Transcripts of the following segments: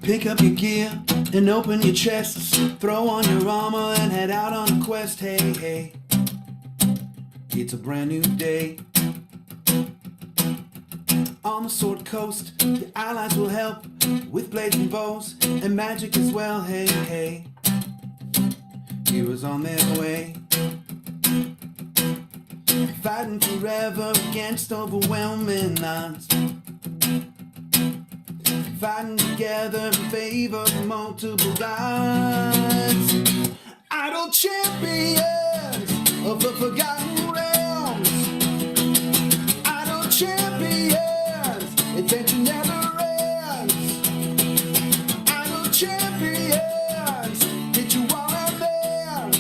Pick up your gear and open your chests. Throw on your armor and head out on a quest. Hey, hey, it's a brand new day. On the Sword Coast, your allies will help with blades and bows and magic as well. Hey, hey, heroes on their way, fighting forever against overwhelming odds, fighting together in favor of multiple gods. Idle champions of the forgotten realms, idle champions, adventure never ends. Idle champions, get you all out there.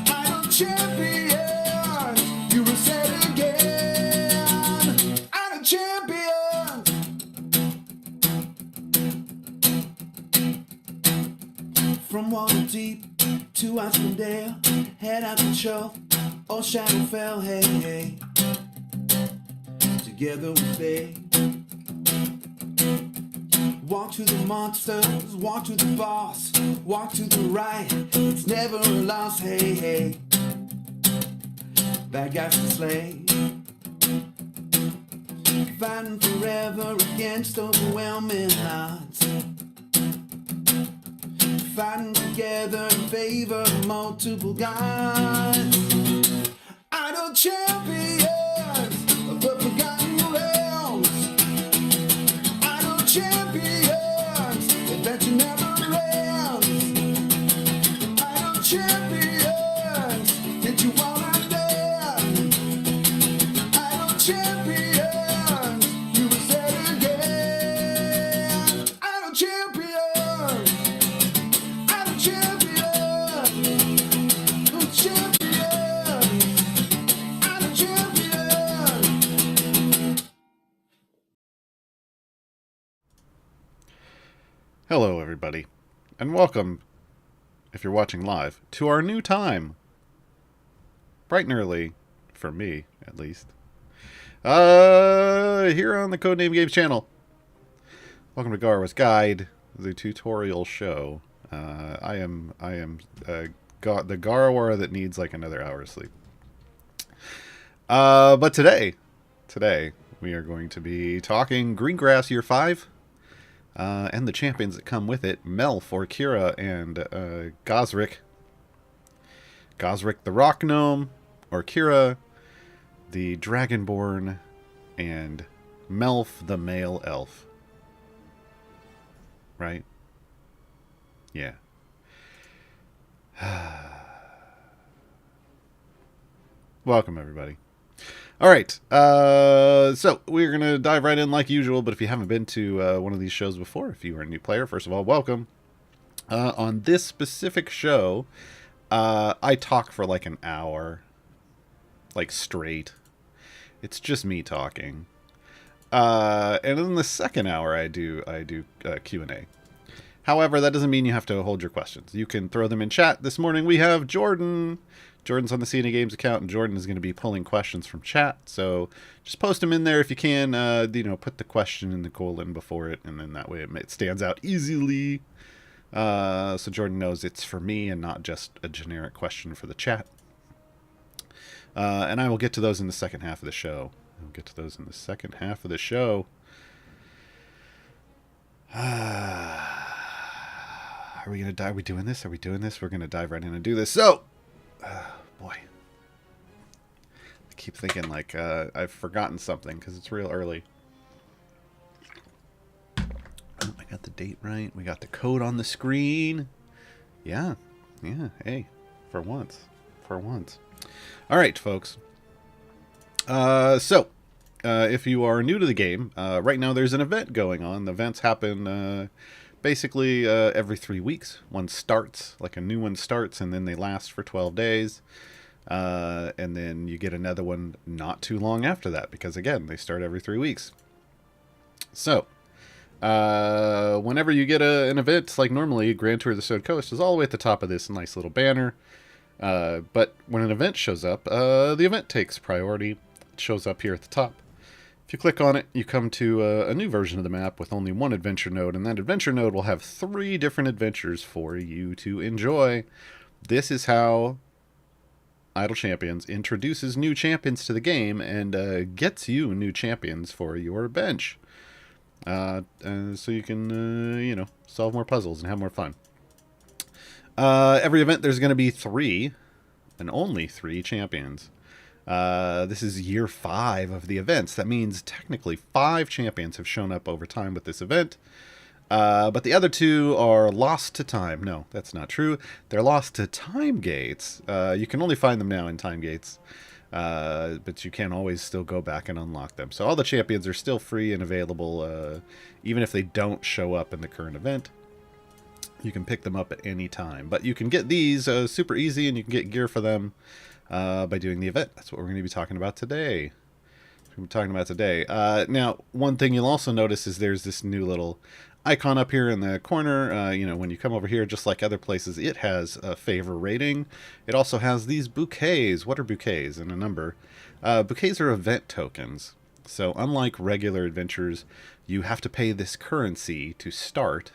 Idle champions, you will set again. Idle champions. From Waterdeep to Icewind, head out the shelf, all Shadowfell, hey, hey. Together we stay. Walk to the monsters, walk to the boss, walk to the right, it's never a loss, hey, hey. Bad guys to slay, fighting forever against overwhelming odds, fighting together in favor of multiple gods. Idle champions of the forgotten realms, idle champions, adventure never ends. Idle champions, get you all out there. Idle champions, you will say again. Idle champions, idle champions, idle champions, idle champions. Hello, everybody, and welcome, if you're watching live, to our new time. Bright and early, for me, at least. Here on the Codename Games channel. Welcome to Gaarawarr's Guide, the tutorial show. I am the Gaarawarr that needs like another hour of sleep. But today, we are going to be talking Greengrass Year 5. And the champions that come with it, Melf, Orkira, and Gazrick. Gazrick the Rock Gnome, Orkira the Dragonborn, and Melf the Male Elf. Right? Yeah. Welcome, everybody. Alright, so we're going to dive right in like usual, but if you haven't been to one of these shows before, if you are a new player, first of all, welcome. On this specific show, I talk for like an hour, like straight. It's just me talking. And in the second hour, I do Q&A. However, that doesn't mean you have to hold your questions. You can throw them in chat. This morning we have Jordan. Jordan's on the CNA Games account, and Jordan is going to be pulling questions from chat. So just post them in there if you can. Put the question in the colon before it, and then that way it stands out easily. So Jordan knows it's for me and not just a generic question for the chat. And I will get to those in the second half of the show. Are we going to dive? Are we doing this? We're going to dive right in and do this. So, boy. I keep thinking like I've forgotten something because it's real early. Oh, I got the date right. We got the code on the screen. Yeah. Hey, for once. All right, folks. If you are new to the game, right now there's an event going on. The events happen basically every 3 weeks. One starts, like a new one starts, and then they last for 12 days. And then you get another one not too long after that, because again, they start every 3 weeks. So, whenever you get an event, like normally Grand Tour of the Sword Coast is all the way at the top of this nice little banner. But when an event shows up, the event takes priority. It shows up here at the top. If you click on it, you come to a new version of the map with only one adventure node, and that adventure node will have 3 different adventures for you to enjoy. This is how Idle Champions introduces new champions to the game and gets you new champions for your bench. So you can, solve more puzzles and have more fun. Every event there's going to be 3, and only 3 champions. This is year 5 of the events. That means technically 5 champions have shown up over time with this event. But the other 2 are lost to time. No, that's not true. They're lost to time gates. You can only find them now in time gates. But you can always still go back and unlock them. So all the champions are still free and available, even if they don't show up in the current event. You can pick them up at any time. But you can get these super easy, and you can get gear for them by doing the event. That's what we're going to be talking about today. Now, one thing you'll also notice is there's this new little icon up here in the corner. When you come over here, just like other places, it has a favor rating. It also has these bouquets. What are bouquets? And a number. Bouquets are event tokens. So unlike regular adventures, you have to pay this currency to start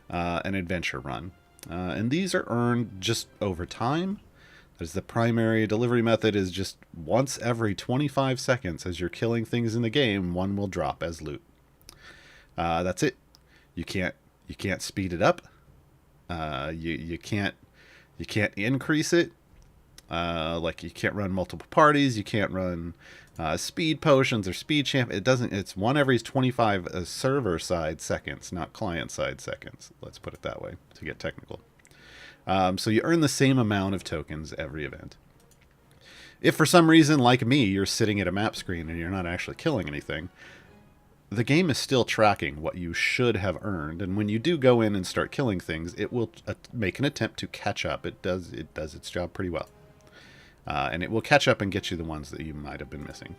an adventure run. And these are earned just over time. As the primary delivery method is just once every 25 seconds as you're killing things in the game, one will drop as loot. That's it. You can't speed it up. You can't increase it. Like you can't run multiple parties. You can't run speed potions or speed champ. It's one every 25 server side seconds, not client side seconds. Let's put it that way to get technical. So you earn the same amount of tokens every event. If for some reason, like me, you're sitting at a map screen and you're not actually killing anything, the game is still tracking what you should have earned, and when you do go in and start killing things, it will make an attempt to catch up. It does its job pretty well. And it will catch up and get you the ones that you might have been missing.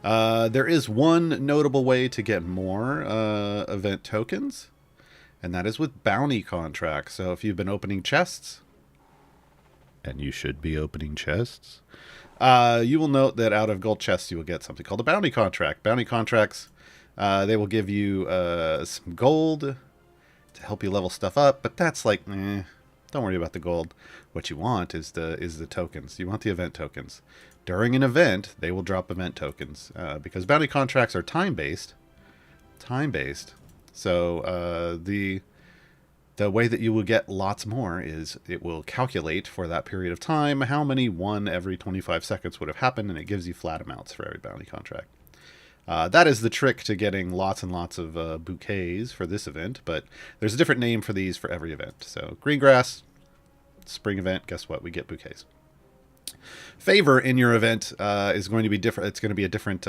There is one notable way to get more event tokens, and that is with bounty contracts. So if you've been opening chests, and you should be opening chests, you will note that out of gold chests you will get something called a bounty contract. Bounty contracts, they will give you some gold to help you level stuff up, but that's like, don't worry about the gold. What you want is the tokens. You want the event tokens. During an event, they will drop event tokens because bounty contracts are time-based. So the way that you will get lots more is it will calculate for that period of time how many one every 25 seconds would have happened, and it gives you flat amounts for every bounty contract. That is the trick to getting lots and lots of bouquets for this event, but there's a different name for these for every event. So Greengrass, spring event, guess what? We get bouquets. Favor in your event is going to be different. It's going to be a different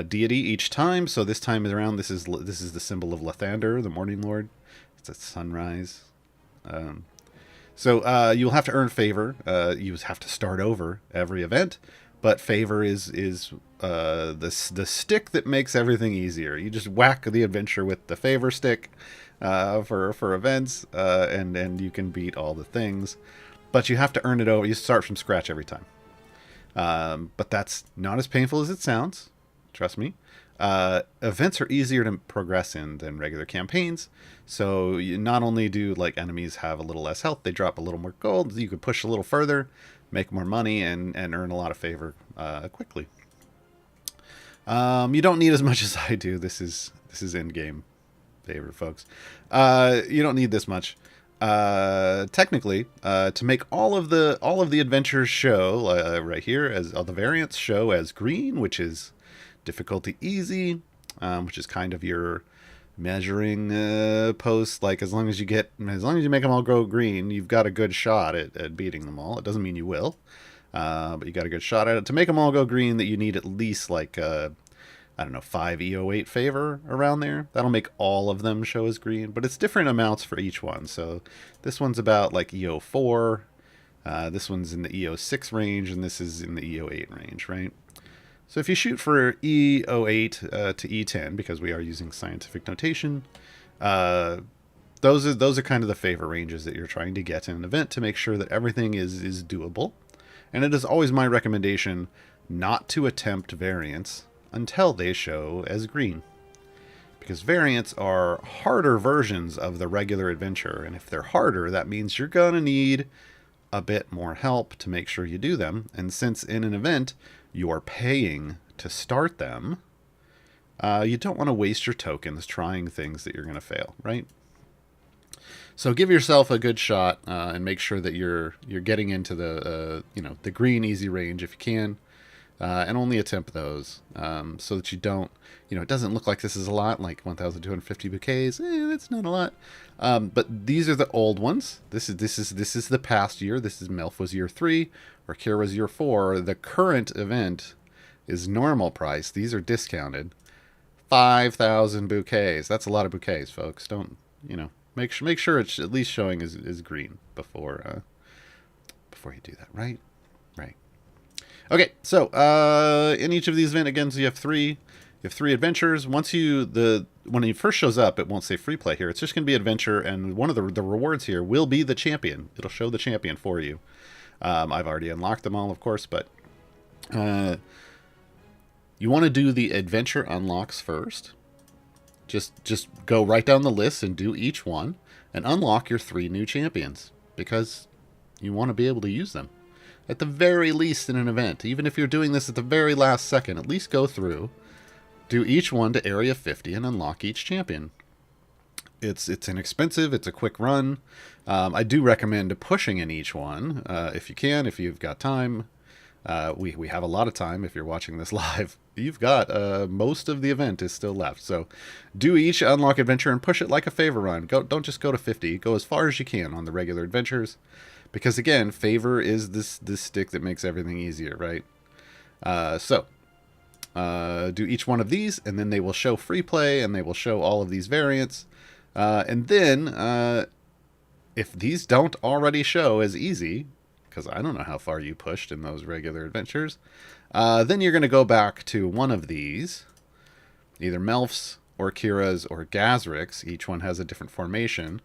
deity each time. So this time around, this is the symbol of Lathander, the Morning Lord. It's at sunrise. So you'll have to earn favor. You have to start over every event, but favor is the stick that makes everything easier. You just whack the adventure with the favor stick for events, and you can beat all the things. But you have to earn it over. You start from scratch every time. But that's not as painful as it sounds. Trust me. Events are easier to progress in than regular campaigns. So you not only do like enemies have a little less health, they drop a little more gold. You can push a little further, make more money, and earn a lot of favor quickly. You don't need as much as I do. This is in-game favor, folks. You don't need this much. Technically, to make all of the adventures show right here as all the variants show as green, which is difficulty easy, which is kind of your measuring post. Like as long as you make them all go green, you've got a good shot at beating them all. It doesn't mean you will, but you got a good shot at it. To make them all go green, that you need at least like 5 EO8 favor around there. That'll make all of them show as green, but it's different amounts for each one. So this one's about like EO4, this one's in the EO6 range, and this is in the EO8 range, right? So if you shoot for EO8 to E10, because we are using scientific notation, those are kind of the favor ranges that you're trying to get in an event to make sure that everything is doable. And it is always my recommendation not to attempt variants until they show as green. Because variants are harder versions of the regular adventure, and if they're harder, that means you're going to need a bit more help to make sure you do them. And since in an event you're paying to start them, you don't want to waste your tokens trying things that you're going to fail, right? So give yourself a good shot and make sure that you're getting into the the green easy range if you can, and only attempt those so that you don't, it doesn't look like this is a lot, like 1,250 bouquets. That's not a lot, but these are the old ones. This is the past year. This is Melf was year 3, Orkira was year 4. The current event is normal price. These are discounted. 5,000 bouquets. That's a lot of bouquets, folks. Don't make sure it's at least showing as green before you do that, right? Right. Okay, so in each of these events, again, so you have three adventures. When it first shows up, it won't say free play here. It's just going to be adventure, and one of the rewards here will be the champion. It'll show the champion for you. I've already unlocked them all, of course, but you want to do the adventure unlocks first. Just go right down the list and do each one and unlock your 3 new champions, because you want to be able to use them at the very least in an event. Even if you're doing this at the very last second, at least go through, do each one to area 50 and unlock each champion. It's inexpensive. It's a quick run. I do recommend pushing in each one if you can, if you've got time. We have a lot of time. If you're watching this live, you've got most of the event is still left. So do each unlock adventure and push it like a favor run. Don't just go to 50. Go as far as you can on the regular adventures, because again, favor is this stick that makes everything easier, right? So do each one of these, and then they will show free play, and they will show all of these variants. And then if these don't already show as easy, because I don't know how far you pushed in those regular adventures, then you're going to go back to one of these, either Melf's, Orkira's, or Gazrick's. Each one has a different formation.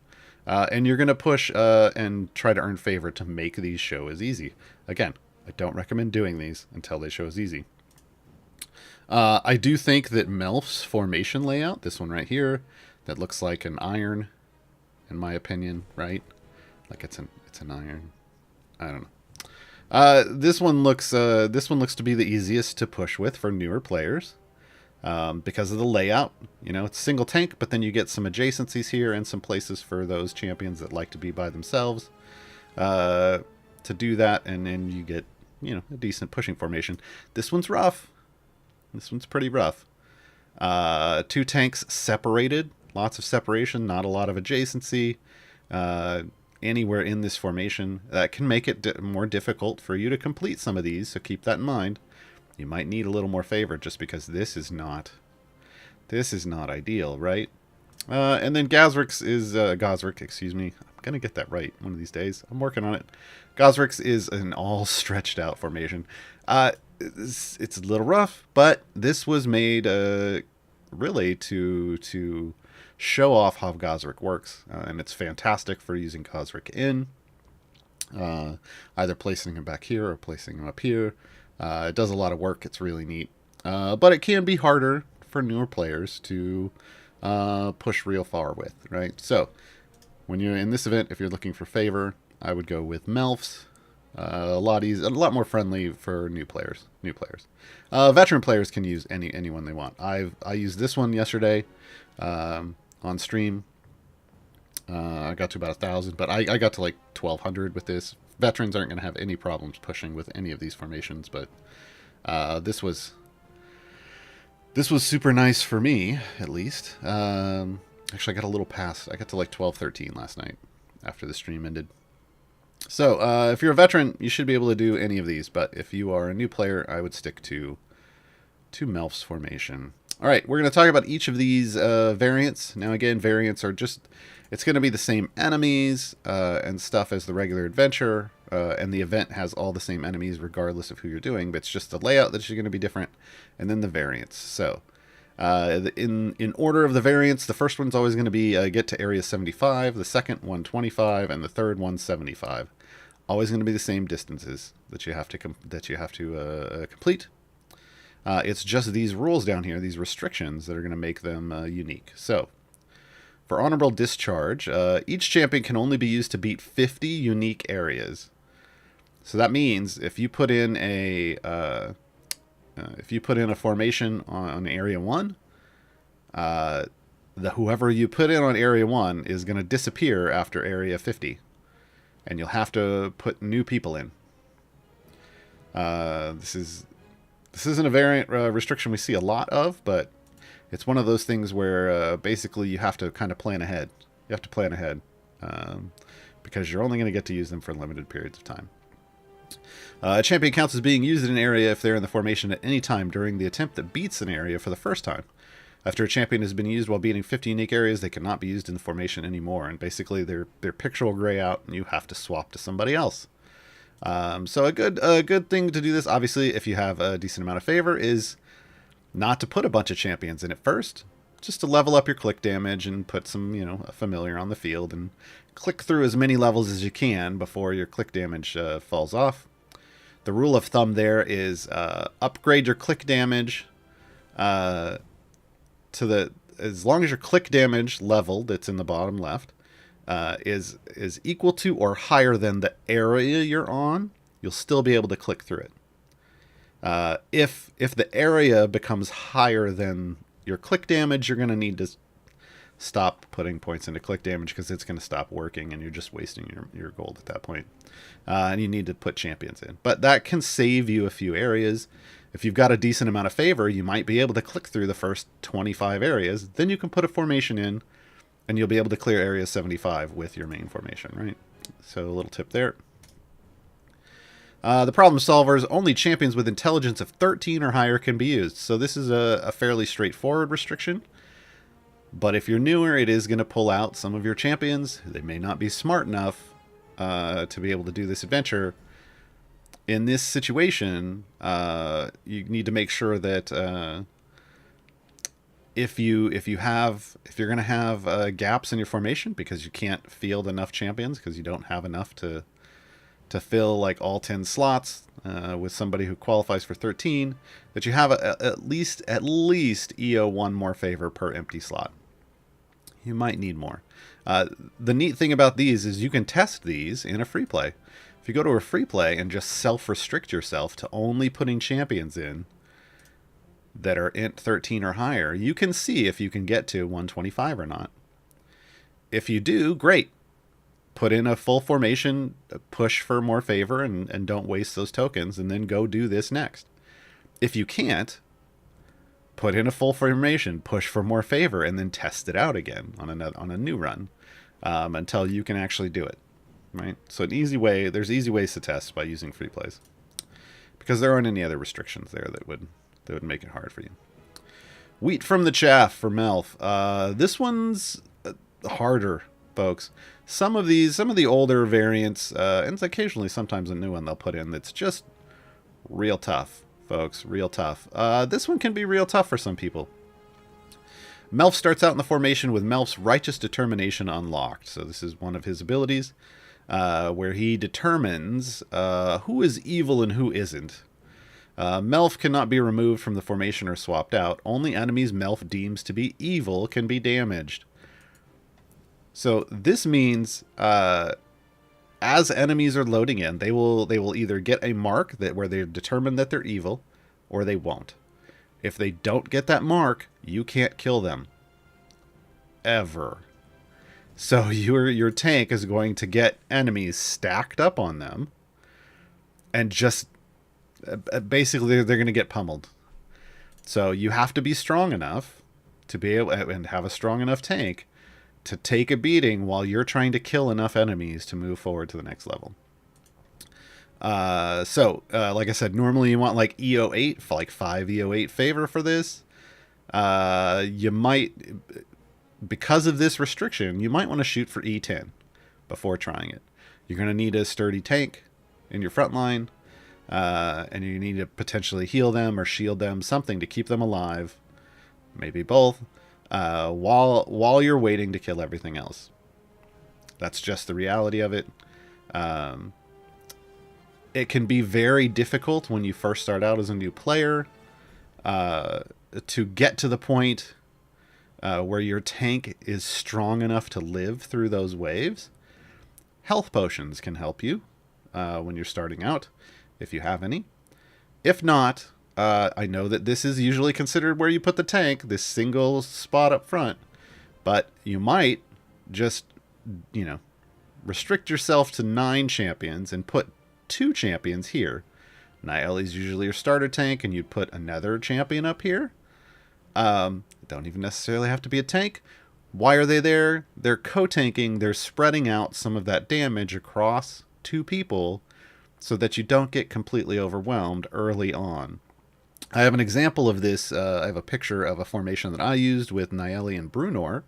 And you're going to push and try to earn favor to make these show as easy. Again, I don't recommend doing these until they show as easy. I do think that Melf's formation layout, this one right here, that looks like an iron, in my opinion, right? Like it's an iron. I don't know. This one looks to be the easiest to push with for newer players, because of the layout. It's single tank, but then you get some adjacencies here and some places for those champions that like to be by themselves to do that, and then you get a decent pushing formation. This one's rough. This one's pretty rough. 2 tanks separated, lots of separation, not a lot of adjacency. Anywhere in this formation that can make it more difficult for you to complete some of these, so keep that in mind. You might need a little more favor, just because this is not ideal, right? And then Gazrick, excuse me. I'm gonna get that right one of these days. I'm working on it. Gazrick's is an all stretched out formation. It's a little rough, but this was made really to show off how Gazrick works, and it's fantastic for using Gazrick in either placing him back here or placing him up here. It does a lot of work. It's really neat, but it can be harder for newer players to push real far with, right? So when you're in this event, if you're looking for favor, I would go with Melf's. A lot more friendly for new players. Veteran players can use anyone they want. I used this one yesterday on stream. I got to about 1,000, but I got to like 1,200 with this. Veterans aren't going to have any problems pushing with any of these formations, but this was super nice for me, at least. Actually, I got a little past. I got to like 12, 13 last night after the stream ended. So if you're a veteran, you should be able to do any of these, but if you are a new player, I would stick to Melf's formation. All right, we're going to talk about each of these variants. Now, again, variants are just, it's going to be the same enemies and stuff as the regular adventure, and the event has all the same enemies regardless of who you're doing, but it's just the layout that's going to be different, and then the variants. So in order of the variants, the first one's always going to be get to area 75, the second 125, and the third 175. Always going to be the same distances that you have to complete. It's just these rules down here, these restrictions, that are going to make them unique. So, for Honorable Discharge, each champion can only be used to beat 50 unique areas. So that means if you put in a formation on Area 1, whoever you put in on Area 1 is going to disappear after Area 50. And you'll have to put new people in. This isn't a variant restriction we see a lot of, but it's one of those things where basically you have to kind of plan ahead. You have to plan ahead because you're only going to get to use them for limited periods of time. A champion counts as being used in an area if they're in the formation at any time during the attempt that beats an area for the first time. After a champion has been used while beating 50 unique areas, they cannot be used in the formation anymore, and basically their picture will gray out, and you have to swap to somebody else. So a good thing to do this, obviously, if you have a decent amount of favor, is not to put a bunch of champions in at first, just to level up your click damage and put some, a familiar on the field, and click through as many levels as you can before your click damage falls off. The rule of thumb there is upgrade your click damage as long as your click damage level that's in the bottom left is equal to or higher than the area you're on, you'll still be able to click through it. If the area becomes higher than your click damage, you're going to need to stop putting points into click damage because it's going to stop working and you're just wasting your gold at that point. And you need to put champions in. But that can save you a few areas. If you've got a decent amount of favor, you might be able to click through the first 25 areas. Then you can put a formation in, and you'll be able to clear area 75 with your main formation, right? So a little tip there. The problem solvers, only champions with intelligence of 13 or higher can be used. So this is a fairly straightforward restriction. But if you're newer, it is going to pull out some of your champions. They may not be smart enough to be able to do this adventure. In this situation, you need to make sure that if you're going to have gaps in your formation because you can't field enough champions because you don't have enough to fill like all 10 slots with somebody who qualifies for 13, that you have at least EO 1 more favor per empty slot. You might need more. The neat thing about these is you can test these in a free play. If you go to a free play and just self-restrict yourself to only putting champions in that are int 13 or higher, you can see if you can get to 125 or not. If you do, great. Put in a full formation, push for more favor, and don't waste those tokens, and then go do this next. If you can't, put in a full formation, push for more favor, and then test it out again on a new run until you can actually do it. Right? So there's easy ways to test by using free plays, because there aren't any other restrictions there that would make it hard for you. Wheat from the chaff for Melf. This one's harder, folks. Some of the older variants, and occasionally sometimes a new one they'll put in that's just real tough, folks. Real tough. This one can be real tough for some people. Melf starts out in the formation with Melf's Righteous Determination unlocked. So this is one of his abilities. Where he determines who is evil and who isn't. Melf cannot be removed from the formation or swapped out. Only enemies Melf deems to be evil can be damaged. So this means as enemies are loading in, they will either get a mark where they're determined that they're evil, or they won't. If they don't get that mark, you can't kill them. Ever. So your tank is going to get enemies stacked up on them, and just basically they're going to get pummeled. So you have to be strong enough to be able and have a strong enough tank to take a beating while you're trying to kill enough enemies to move forward to the next level. Like I said, normally you want like EO8, like 5 EO8 favor for this. You might, because of this restriction, you might want to shoot for E10 before trying it. You're going to need a sturdy tank in your front line, and you need to potentially heal them or shield them, something to keep them alive, maybe both, while you're waiting to kill everything else. That's just the reality of it. it can be very difficult when you first start out as a new player to get to the point where your tank is strong enough to live through those waves. Health potions can help you when you're starting out, if you have any. If not, I know that this is usually considered where you put the tank, this single spot up front, but you might just, restrict yourself to 9 champions and put 2 champions here. Naeli's usually your starter tank, and you'd put another champion up here. Don't even necessarily have to be a tank. Why are they there? They're co-tanking. They're spreading out some of that damage across 2 people so that you don't get completely overwhelmed early on. I have an example of this. I have a picture of a formation that I used with Naeli and Brunor,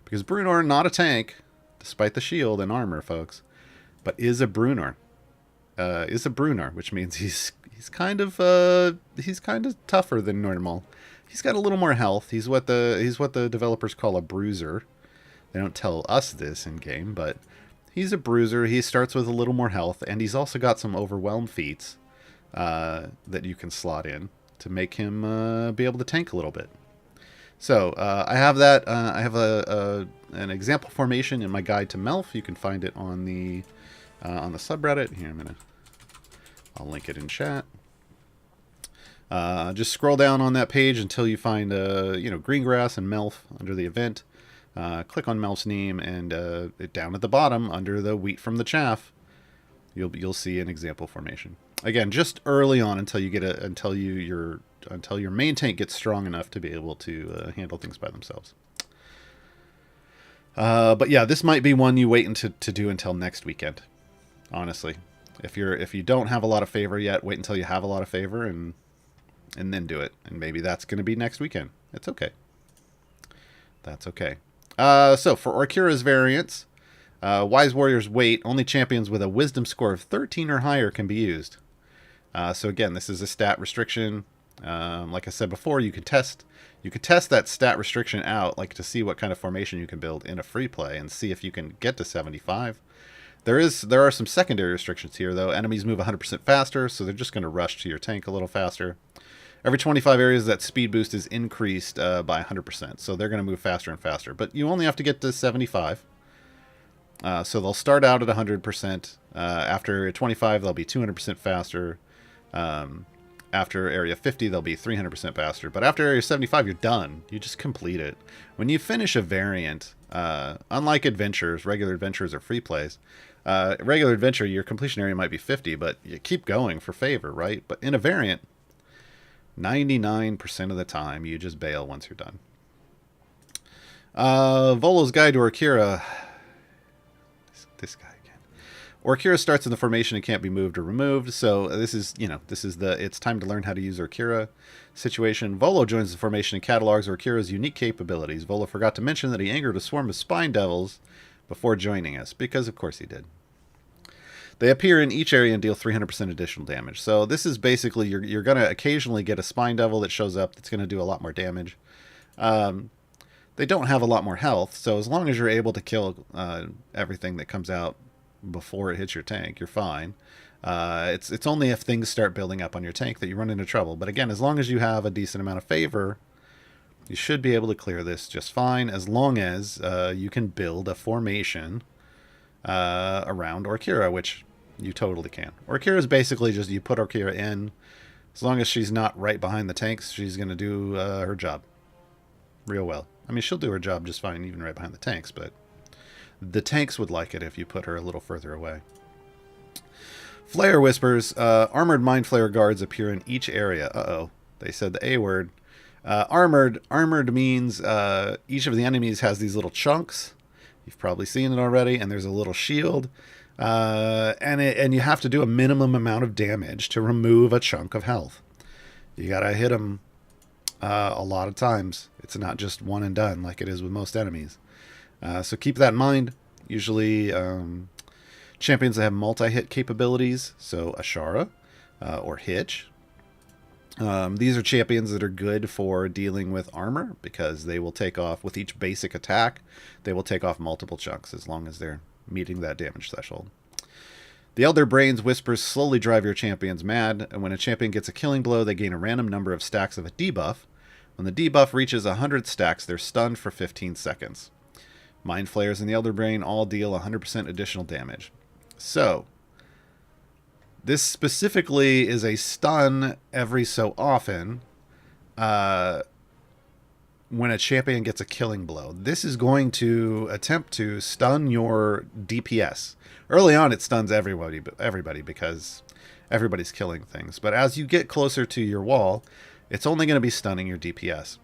because Brunor, not a tank, despite the shield and armor, folks, but is a Brunor. Which means he's kind of tougher than normal. He's got a little more health. He's what the developers call a bruiser. They don't tell us this in game, but he's a bruiser. He starts with a little more health, and he's also got some overwhelm feats that you can slot in to make him be able to tank a little bit. So I have that. I have an example formation in my guide to Melf. You can find it on the subreddit. Here, I'll link it in chat. Just scroll down on that page until you find Greengrass and Melf under the event. Click on Melf's name, and down at the bottom under the wheat from the chaff, you'll see an example formation. Again, just early on until your main tank gets strong enough to be able to handle things by themselves. But yeah, this might be one you wait to do until next weekend. Honestly, if you don't have a lot of favor yet, wait until you have a lot of favor and then do it. And maybe that's going to be next weekend. It's okay. That's okay. So for Orkira's variants, Wise Warriors wait. Only champions with a wisdom score of 13 or higher can be used. So again, this is a stat restriction. Like I said before, you can test that stat restriction out, like to see what kind of formation you can build in a free play and see if you can get to 75. There are some secondary restrictions here, though. Enemies move 100% faster, so they're just going to rush to your tank a little faster. Every 25 areas, that speed boost is increased by 100%, so they're going to move faster and faster. But you only have to get to 75. So they'll start out at 100%. After 25, they'll be 200% faster. After area 50, they'll be 300% faster. But after area 75, you're done. You just complete it. When you finish a variant, unlike adventures, regular adventures or free plays, regular adventure, your completion area might be 50, but you keep going for favor, right? But in a variant, 99% of the time, you just bail once you're done. Volo's Guide to Orkira. This guy again. Orkira starts in the formation and can't be moved or removed. So this is the it's time to learn how to use Orkira situation. Volo joins the formation and catalogs Orkira's unique capabilities. Volo forgot to mention that he angered a swarm of spine devils before joining us, because of course he did. They appear in each area and deal 300% additional damage. So this is basically, you're going to occasionally get a spine devil that shows up that's going to do a lot more damage. They don't have a lot more health, so as long as you're able to kill everything that comes out before it hits your tank, you're fine. It's only if things start building up on your tank that you run into trouble. But again, as long as you have a decent amount of favor, you should be able to clear this just fine, as long as you can build a formation around Orkira, which you totally can. Orkira is basically just, you put Orkira in. As long as she's not right behind the tanks, she's going to do her job real well. I mean, she'll do her job just fine even right behind the tanks, but the tanks would like it if you put her a little further away. Flare Whispers. Armored Mind Flayer guards appear in each area. Uh-oh. They said the A word. Armored means each of the enemies has these little chunks. You've probably seen it already, and there's a little shield. And you have to do a minimum amount of damage to remove a chunk of health. You gotta hit them a lot of times. It's not just one and done like it is with most enemies. So keep that in mind. Usually champions that have multi-hit capabilities, so Ashara or Hitch. These are champions that are good for dealing with armor, because they will take off, with each basic attack, they will take off multiple chunks as long as they're meeting that damage threshold. The Elder Brain's whispers slowly drive your champions mad, and when a champion gets a killing blow, they gain a random number of stacks of a debuff. When the debuff reaches 100 stacks, they're stunned for 15 seconds. Mind Flayers and the Elder Brain all deal 100% additional damage. So, this specifically is a stun every so often when a champion gets a killing blow. This is going to attempt to stun your DPS. Early on, it stuns everybody because everybody's killing things. But as you get closer to your wall, it's only going to be stunning your DPS.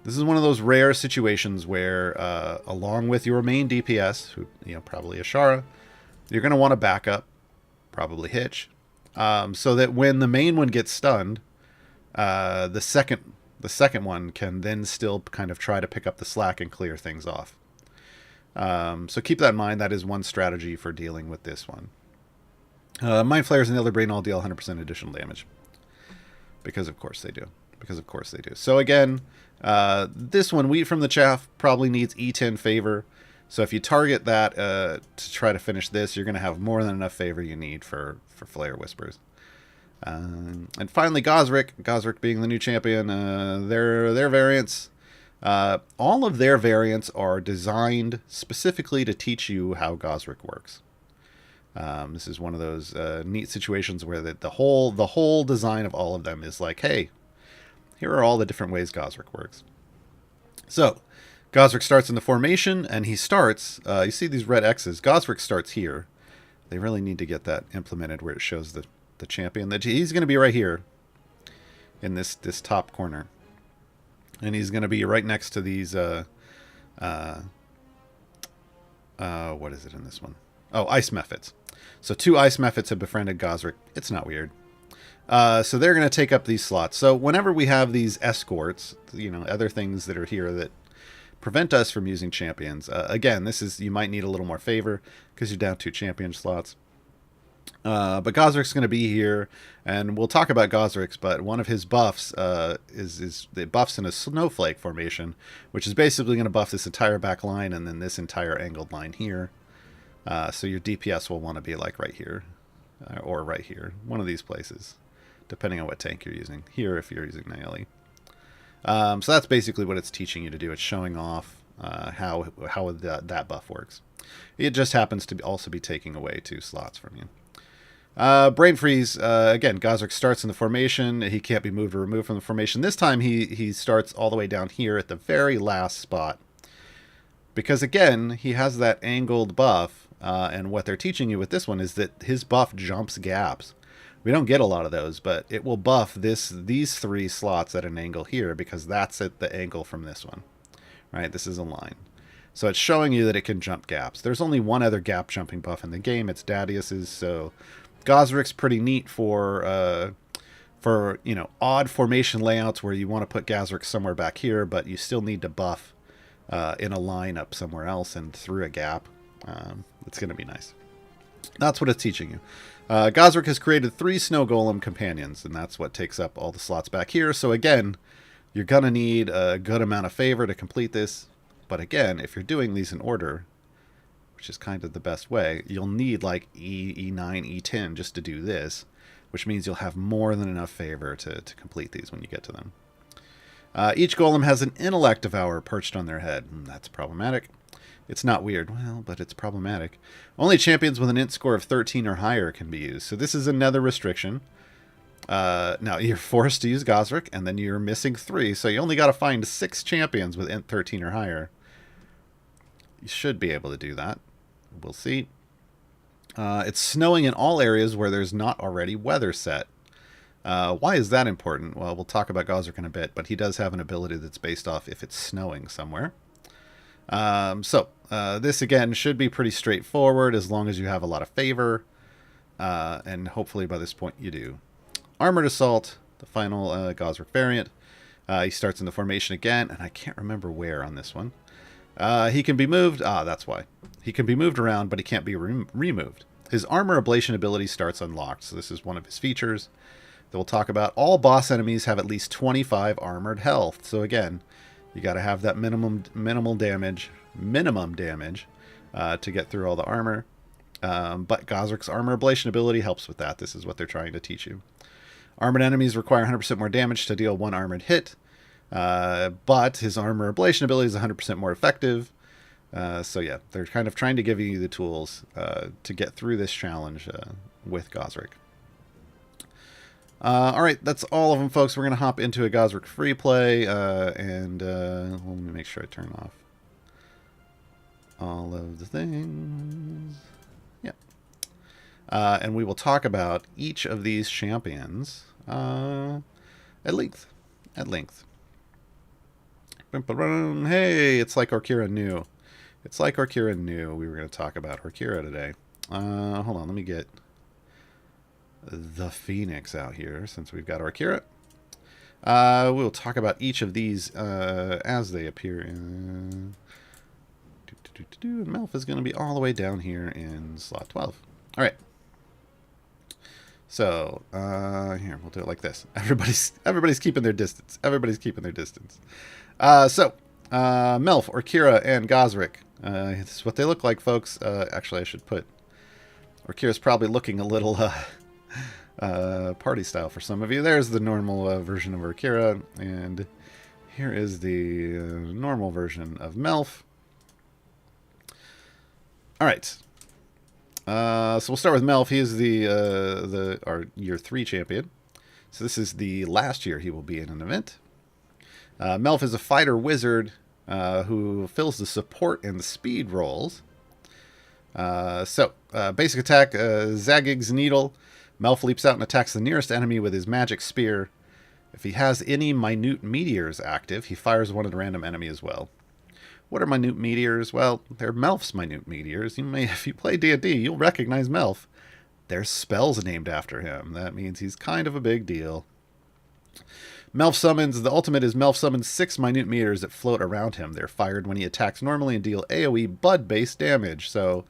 This is one of those rare situations where, along with your main DPS, who, probably Ashara, you're going to want to back up, probably Hitch, so that when the main one gets stunned, the second one can then still kind of try to pick up the slack and clear things off. So keep that in mind. That is one strategy for dealing with this one. Mind Flayers and the Elder Brain all deal 100% additional damage. Because of course they do. So again, this one, Wheat from the Chaff, probably needs E10 favor. So if you target that to try to finish this, you're going to have more than enough favor you need for Flare Whispers. And finally, Gazrick being the new champion, their variants. All of their variants are designed specifically to teach you how Gazrick works. This is one of those neat situations where the whole design of all of them is like, hey, here are all the different ways Gazrick works. So, Gazrick starts in the formation, and he starts, you see these red X's, Gazrick starts here. They really need to get that implemented where it shows the champion. That he's going to be right here in this top corner. And he's going to be right next to these, what is it in this one? Oh, Ice Mephits. So 2 Ice Mephits have befriended Gazrick. It's not weird. So they're going to take up these slots. So whenever we have these escorts, other things that are here that prevent us from using champions. Again, you might need a little more favor because you're down 2 champion slots. But Gazrick's going to be here, and we'll talk about Gazrick's, but one of his buffs is it buffs in a snowflake formation, which is basically going to buff this entire back line and then this entire angled line here. So your DPS will want to be like right here, or right here, one of these places, depending on what tank you're using. Here, if you're using Naeli. So that's basically what it's teaching you to do. It's showing off how that buff works. It just happens to also be taking away 2 slots from you. Brain Freeze, again, Gazrick starts in the formation. He can't be moved or removed from the formation. This time he starts all the way down here at the very last spot. Because again, he has that angled buff, and what they're teaching you with this one is that his buff jumps gaps. We don't get a lot of those, but it will buff these 3 slots at an angle here because that's at the angle from this one. Right? This is a line. So it's showing you that it can jump gaps. There's only one other gap jumping buff in the game. It's Dadius's, so Gazrick's pretty neat for odd formation layouts where you want to put Gazrick somewhere back here, but you still need to buff in a line up somewhere else and through a gap. It's going to be nice. That's what it's teaching you. Gazrick has created 3 Snow Golem companions, and that's what takes up all the slots back here. So again, you're going to need a good amount of favor to complete this. But again, if you're doing these in order, which is kind of the best way, you'll need like E9, E10 just to do this, which means you'll have more than enough favor to complete these when you get to them. Each golem has an intellect devourer perched on their head. That's problematic. It's not weird, well, but it's problematic. Only champions with an int score of 13 or higher can be used. So this is another restriction. Now, you're forced to use Gazrick, and then you're missing 3, so you only got to find 6 champions with int 13 or higher. You should be able to do that. We'll see. It's snowing in all areas where there's not already weather set. Why is that important? Well, we'll talk about Gazrick in a bit, but he does have an ability that's based off if it's snowing somewhere. This again should be pretty straightforward as long as you have a lot of favor, and hopefully by this point you do. Armored Assault, the final Gazrick variant. He starts in the formation again, and I can't remember where on this one. He can be moved. That's why. He can be moved around, but he can't be removed. His armor ablation ability starts unlocked, so this is one of his features that we'll talk about. All boss enemies have at least 25 armored health. So again, you got to have that minimum damage to get through all the armor. But Gazrick's armor ablation ability helps with that. This is what they're trying to teach you. Armored enemies require 100% more damage to deal one armored hit, but his armor ablation ability is 100% more effective. So yeah, they're kind of trying to give you the tools to get through this challenge with Gazrick. All right, that's all of them, folks. We're going to hop into a Gazrick free play, and let me make sure I turn off all of the things. Yeah. And we will talk about each of these champions at length. Hey, it's like Orkira knew. It's like Orkira knew we were going to talk about Orkira today. Hold on, let me get the Phoenix out here since we've got Orkira. We'll talk about each of these as they appear. And Melf is going to be all the way down here in slot 12. All right. So here, we'll do it like this. Everybody's keeping their distance. So Melf, Orkira, and Gazrick. This is what they look like, folks. Actually, I should put Orkira's probably looking a little party style for some of you. There's the normal version of Orkira, and here is the normal version of Melf. All right. So we'll start with Melf. He is our year 3 champion. So this is the last year he will be in an event. Melf is a fighter wizard who fills the support and the speed roles. Basic attack, Zagig's Needle. Melf leaps out and attacks the nearest enemy with his magic spear. If he has any minute meteors active, he fires one at a random enemy as well. What are minute meteors? Well, they're Melf's minute meteors. If you play D&D, you'll recognize Melf. There's spells named after him. That means he's kind of a big deal. Melf summons, the ultimate is Melf summons 6 minute meteors that float around him. They're fired when he attacks normally and deal AoE Bud-based damage. So,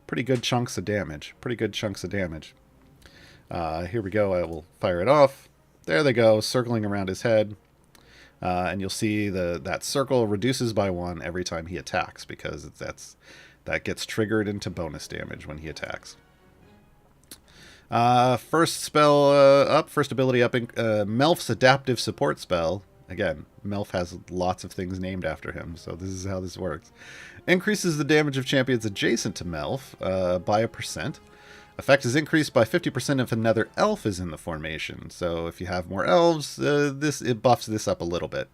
pretty good chunks of damage. Here we go. I will fire it off. There they go, circling around his head. And you'll see that circle reduces by 1 every time he attacks, because that gets triggered into bonus damage when he attacks. First ability up, Melf's adaptive support spell. Again, Melf has lots of things named after him, so this is how this works. Increases the damage of champions adjacent to Melf by 1%. Effect is increased by 50% if another elf is in the formation. So if you have more elves, it buffs this up a little bit.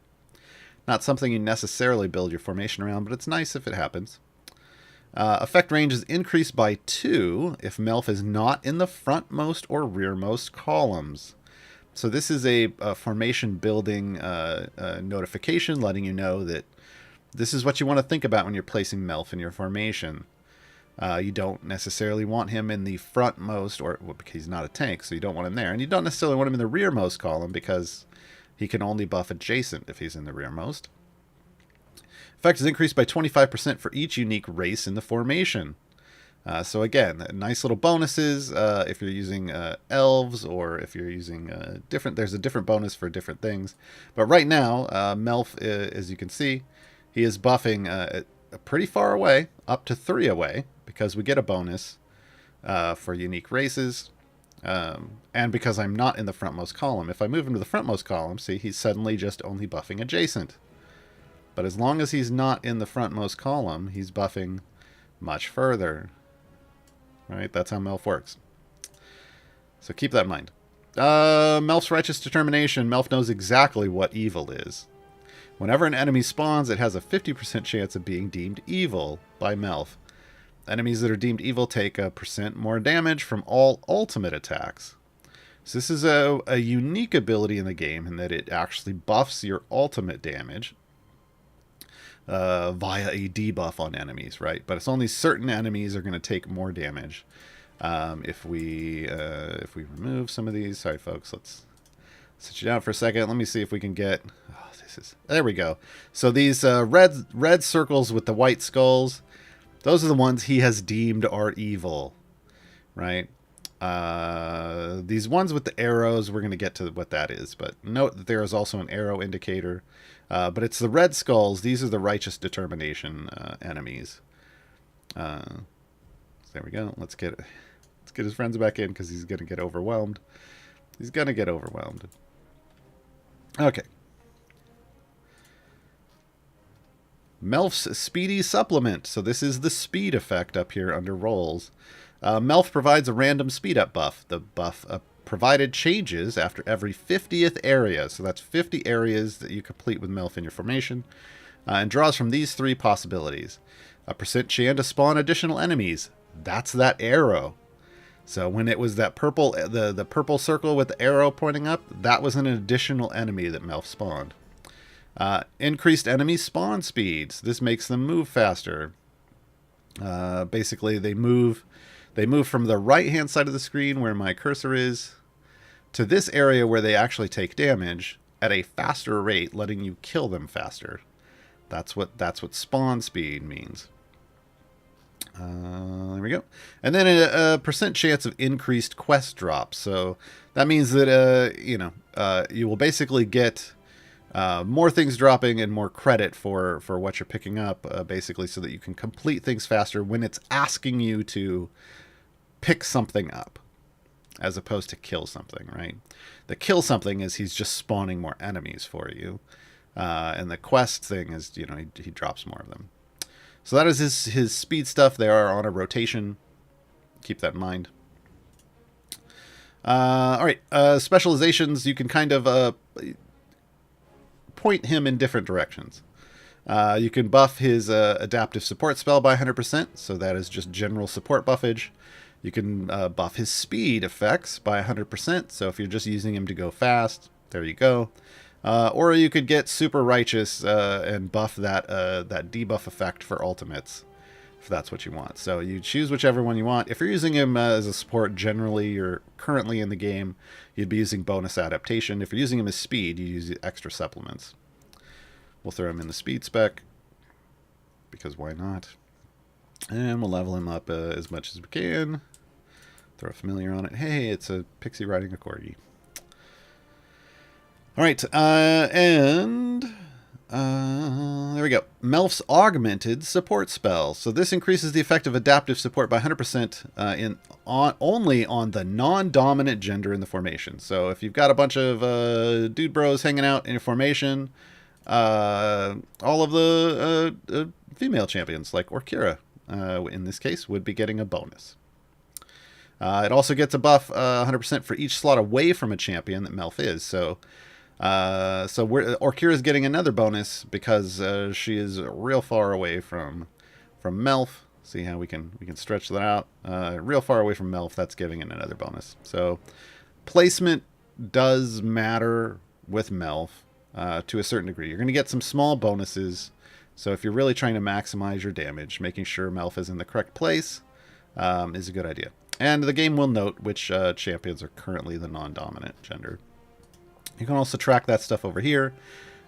Not something you necessarily build your formation around, but it's nice if it happens. Effect range is increased by 2 if Melf is not in the frontmost or rearmost columns. So this is a formation building notification letting you know that this is what you want to think about when you're placing Melf in your formation. You don't necessarily want him in the frontmost, because he's not a tank, so you don't want him there. And you don't necessarily want him in the rearmost column, because he can only buff adjacent if he's in the rearmost. Effect is increased by 25% for each unique race in the formation. So again, nice little bonuses if you're using elves, or if you're using there's a different bonus for different things. But right now, Melf, as you can see, he is buffing pretty far away, up to 3 away, because we get a bonus for unique races, and because I'm not in the frontmost column. If I move him to the frontmost column, see, he's suddenly just only buffing adjacent. But as long as he's not in the frontmost column, he's buffing much further. Right? That's how Melf works. So keep that in mind. Melf's Righteous Determination. Melf knows exactly what evil is. Whenever an enemy spawns, it has a 50% chance of being deemed evil by Melf. Enemies that are deemed evil take 1% more damage from all ultimate attacks. So this is a unique ability in the game in that it actually buffs your ultimate damage via a debuff on enemies, right? But it's only certain enemies are going to take more damage. If we remove some of these, sorry folks, let's sit you down for a second. Let me see if we can get. There we go. So these red circles with the white skulls, those are the ones he has deemed are evil, right? These ones with the arrows, we're going to get to what that is, but note that there is also an arrow indicator. But it's the red skulls. These are the Righteous Determination enemies. There we go. Let's get his friends back in because he's going to get overwhelmed. He's going to get overwhelmed. Okay. Melf's Speedy Supplement. So this is the speed effect up here under rolls. Melf provides a random speed up buff. The buff provided changes after every 50th area. So that's 50 areas that you complete with Melf in your formation. And draws from these three possibilities. A % chance to spawn additional enemies. That's that arrow. So when it was that purple, the purple circle with the arrow pointing up, that was an additional enemy that Melf spawned. Increased enemy spawn speeds. This makes them move faster. Basically, they move from the right-hand side of the screen where my cursor is to this area where they actually take damage at a faster rate, letting you kill them faster. That's what spawn speed means. There we go. And then a % chance of increased quest drops. So that means that you will basically get more things dropping and more credit for what you're picking up, basically, so that you can complete things faster when it's asking you to pick something up, as opposed to kill something, right? The kill something is he's just spawning more enemies for you. And the quest thing is, he drops more of them. So that is his speed stuff. They are on a rotation. Keep that in mind. All right. Specializations, you can kind of point him in different directions. You can buff his adaptive support spell by 100%. So that is just general support buffage. You can buff his speed effects by 100%. So if you're just using him to go fast, there you go. Or you could get super righteous and buff that debuff effect for ultimates, if that's what you want. So you choose whichever one you want. If you're using him as a support, generally you're currently in the game, you'd be using bonus adaptation. If you're using him as speed, you use extra supplements. We'll throw him in the speed spec, because why not? And we'll level him up as much as we can. Throw a familiar on it. Hey, it's a pixie riding a corgi. All right, and there we go. Melf's Augmented Support Spell. So this increases the effect of adaptive support by 100% only on the non-dominant gender in the formation. So if you've got a bunch of dude bros hanging out in your formation, all of the female champions, like Orkira, in this case, would be getting a bonus. It also gets a buff 100% for each slot away from a champion that Melf is. So Orkira is getting another bonus because she is real far away from Melf. See how we can stretch that out. Real far away from Melf, that's giving it another bonus. So placement does matter with Melf to a certain degree. You're going to get some small bonuses. So if you're really trying to maximize your damage, making sure Melf is in the correct place is a good idea. And the game will note which champions are currently the non-dominant gender. You can also track that stuff over here.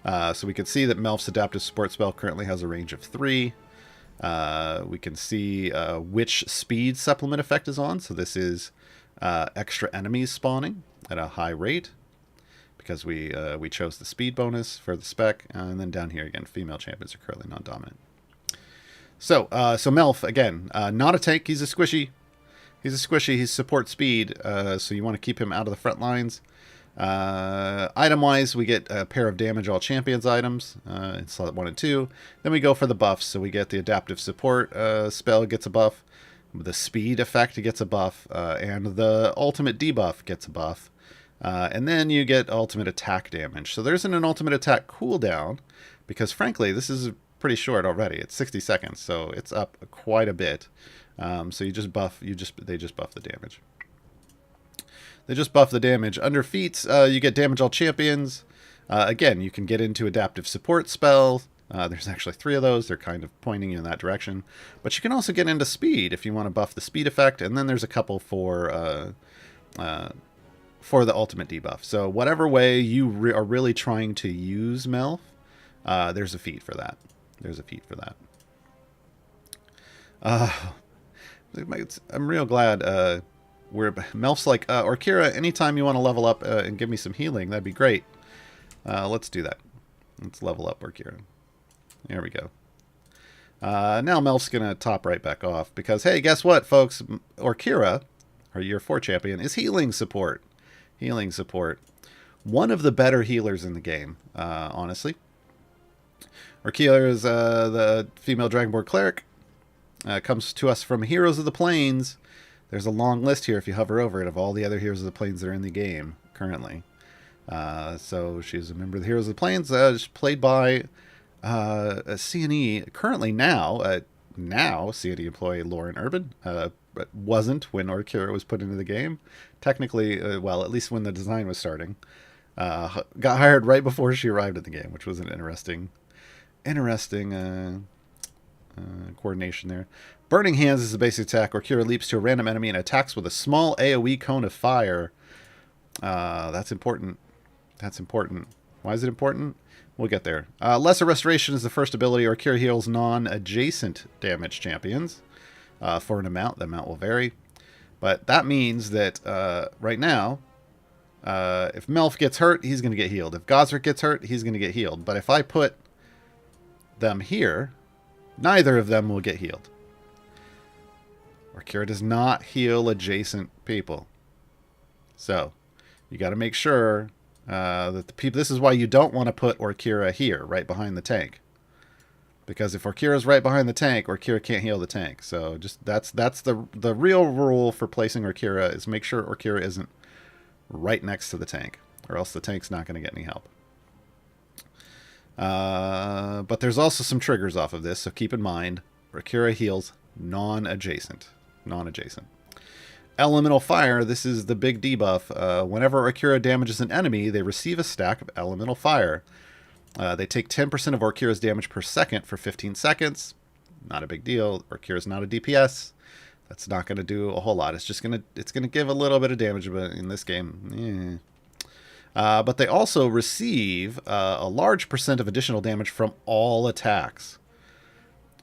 So we can see that Melf's adaptive support spell currently has a range of 3. We can see which speed supplement effect is on. So this is extra enemies spawning at a high rate, because we chose the speed bonus for the spec. And then down here again, female champions are currently non-dominant. So Melf, again, not a tank. He's a squishy. He's support speed. So you want to keep him out of the front lines. Item-wise, we get a pair of damage all champions items in slot 1 and 2. Then we go for the buffs. So we get the adaptive support spell gets a buff. The speed effect gets a buff. And the ultimate debuff gets a buff. And then you get ultimate attack damage. So there isn't an ultimate attack cooldown, because frankly, this is pretty short already. It's 60 seconds, so it's up quite a bit. So you just buff. They just buff the damage. They just buff the damage. Under feats, you get damage all champions. Again, you can get into adaptive support spell. There's actually 3 of those. They're kind of pointing you in that direction. But you can also get into speed if you want to buff the speed effect. And then there's a couple for the ultimate debuff. So whatever way you are really trying to use Melf, there's a feat for that. I'm real glad where Melf's like, Orkira, anytime you want to level up and give me some healing, that'd be great. Let's do that. Let's level up Orkira. There we go. Now Melf's going to top right back off because, hey, guess what, folks? Orkira, our year 4 champion, is healing support. Healing support. One of the better healers in the game, honestly. Orkira is the female Dragonborn cleric. Comes to us from Heroes of the Plains. There's a long list here if you hover over it of all the other Heroes of the Plains that are in the game currently. So she's a member of the Heroes of the Plains. She's played by a CNE currently now CNE employee Lauren Urban. But wasn't when Orkira was put into the game. Technically, well, at least when the design was starting. Got hired right before she arrived at the game, which was an interesting coordination there. Burning Hands is the basic attack. Orkira leaps to a random enemy and attacks with a small AoE cone of fire. That's important. That's important. Why is it important? We'll get there. Lesser Restoration is the first ability. Orkira heals non-adjacent damage champions for an amount. The amount will vary. But that means that right now, if Melf gets hurt, he's going to get healed. If Gazrick gets hurt, he's going to get healed. But if I put them here, neither of them will get healed. Orkira does not heal adjacent people. So, you got to make sure that the people... This is why you don't want to put Orkira here, right behind the tank. Because if Orkira's right behind the tank, Orkira can't heal the tank. So, just that's the real rule for placing Orkira, is make sure Orkira isn't right next to the tank, or else the tank's not going to get any help. But there's also some triggers off of this, so keep in mind, Orkira heals non-adjacent. Non-adjacent. Elemental Fire, this is the big debuff. Whenever Orkira damages an enemy, they receive a stack of Elemental Fire. They take 10% of Orkira's damage per second for 15 seconds. Not a big deal. Orkira's not a DPS. That's not going to do a whole lot. It's going to give a little bit of damage, but in this game, but they also receive a large percent of additional damage from all attacks.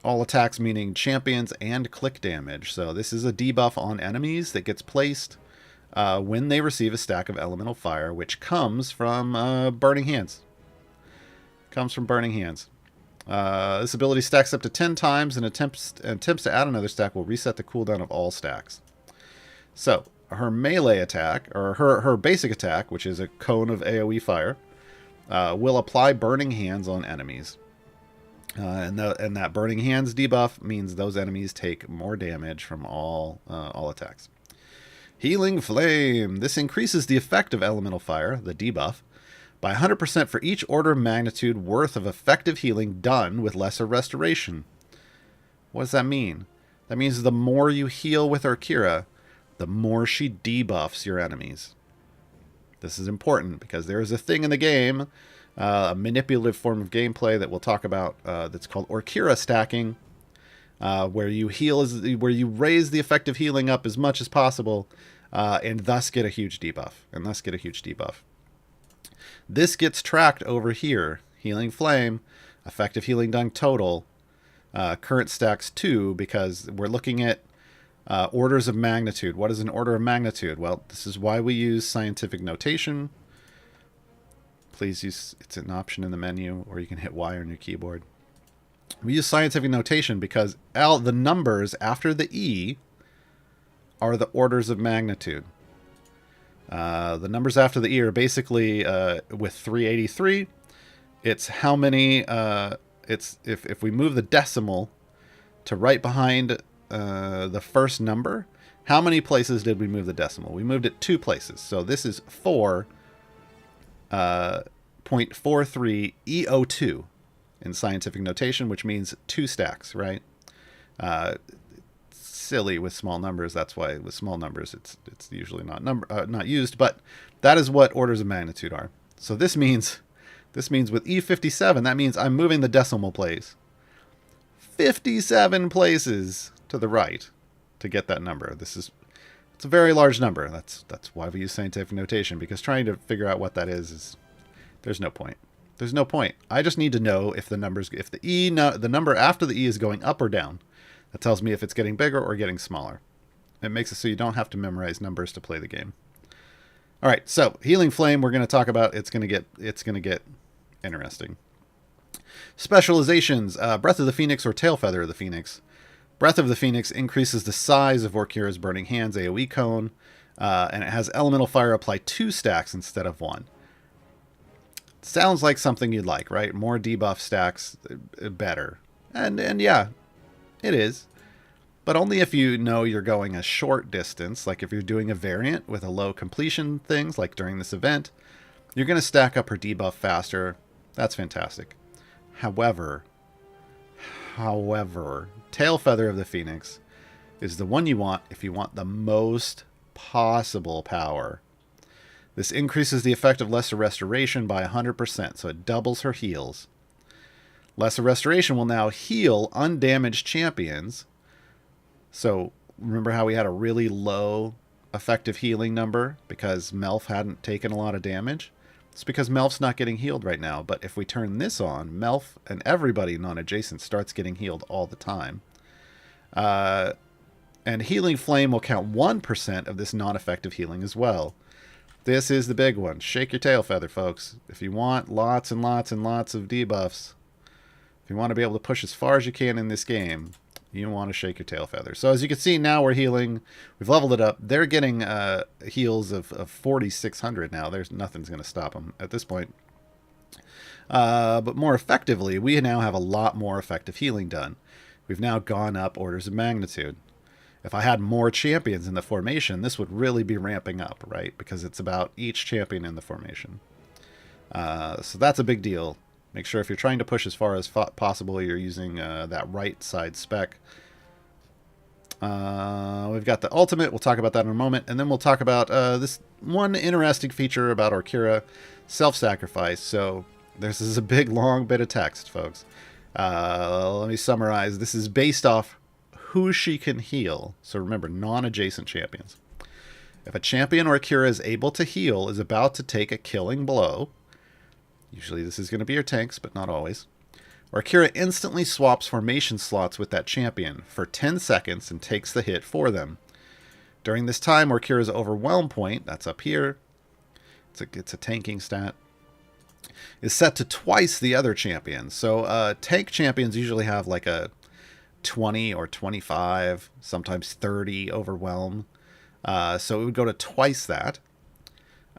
All attacks meaning champions and click damage. So this is a debuff on enemies that gets placed when they receive a stack of Elemental Fire, which comes from Burning Hands. Comes from Burning Hands. This ability stacks up to 10 times, and attempts to add another stack will reset the cooldown of all stacks. So, her melee attack, or her basic attack, which is a cone of AoE fire, will apply Burning Hands on enemies. And that Burning Hands debuff means those enemies take more damage from all attacks. Healing Flame. This increases the effect of Elemental Fire, the debuff, by 100% for each order of magnitude worth of effective healing done with Lesser Restoration. What does that mean? That means the more you heal with Orkira, the more she debuffs your enemies. This is important because there is a thing in the game, a manipulative form of gameplay that we'll talk about that's called Orkira stacking, where you raise the effective healing up as much as possible, and thus get a huge debuff. This gets tracked over here. Healing Flame, effective healing done total, current stacks 2, because we're looking at orders of magnitude. What is an order of magnitude? Well, this is why we use scientific notation. Please use, it's an option in the menu, or you can hit Y on your keyboard. We use scientific notation because the numbers after the E are the orders of magnitude. The numbers after the E are basically with 383. It's how many. It's if we move the decimal to right behind the first number, how many places did we move the decimal? We moved it 2 places. So this is 4.43 EO2 in scientific notation, which means 2 stacks, right? Silly with small numbers. That's why with small numbers it's usually not used. But that is what orders of magnitude are. So this means with E57, that means I'm moving the decimal place 57 places to the right to get that number. It's a very large number. That's why we use scientific notation, because trying to figure out what that is there's no point. There's no point. I just need to know if the number after the E is going up or down. That tells me if it's getting bigger or getting smaller. It makes it so you don't have to memorize numbers to play the game. All right, so Healing Flame we're going to talk about. It's going to get interesting. Specializations, Breath of the Phoenix or Tail Feather of the Phoenix. Breath of the Phoenix increases the size of Orkira's Burning Hands AoE cone, and it has Elemental Fire apply 2 stacks instead of 1. Sounds like something you'd like, right? More debuff stacks, better. And yeah, it is. But only if you know you're going a short distance, like if you're doing a variant with a low completion things, like during this event, you're going to stack up her debuff faster. That's fantastic. However, Tail Feather of the Phoenix is the one you want if you want the most possible power. This increases the effect of Lesser Restoration by 100%, so it doubles her heals. Lesser Restoration will now heal undamaged champions. So remember how we had a really low effective healing number because Melf hadn't taken a lot of damage? It's because Melf's not getting healed right now, but if we turn this on, Melf and everybody non-adjacent starts getting healed all the time. And Healing Flame will count 1% of this non-effective healing as well. This is the big one. Shake your tail feather, folks. If you want lots and lots and lots of debuffs, if you want to be able to push as far as you can in this game, you want to shake your tail feather. So as you can see, now we're healing. We've leveled it up. They're getting heals of 4,600 now. There's nothing's going to stop them at this point. But more effectively, we now have a lot more effective healing done. We've now gone up orders of magnitude. If I had more champions in the formation, this would really be ramping up, right? Because it's about each champion in the formation. So that's a big deal. Make sure if you're trying to push as far as possible, you're using that right side spec. We've got the ultimate. We'll talk about that in a moment. And then we'll talk about this one interesting feature about Orkira, self-sacrifice. So this is a big, long bit of text, folks. Let me summarize. This is based off who she can heal. So remember, non-adjacent champions. If a champion Orkira is able to heal, is about to take a killing blow, usually this is going to be your tanks, but not always, Orkira instantly swaps formation slots with that champion for 10 seconds and takes the hit for them. During this time, Orkira's overwhelm point, that's up here, it's a tanking stat, is set to twice the other champions. So tank champions usually have like a 20 or 25, sometimes 30 overwhelm. So it would go to twice that.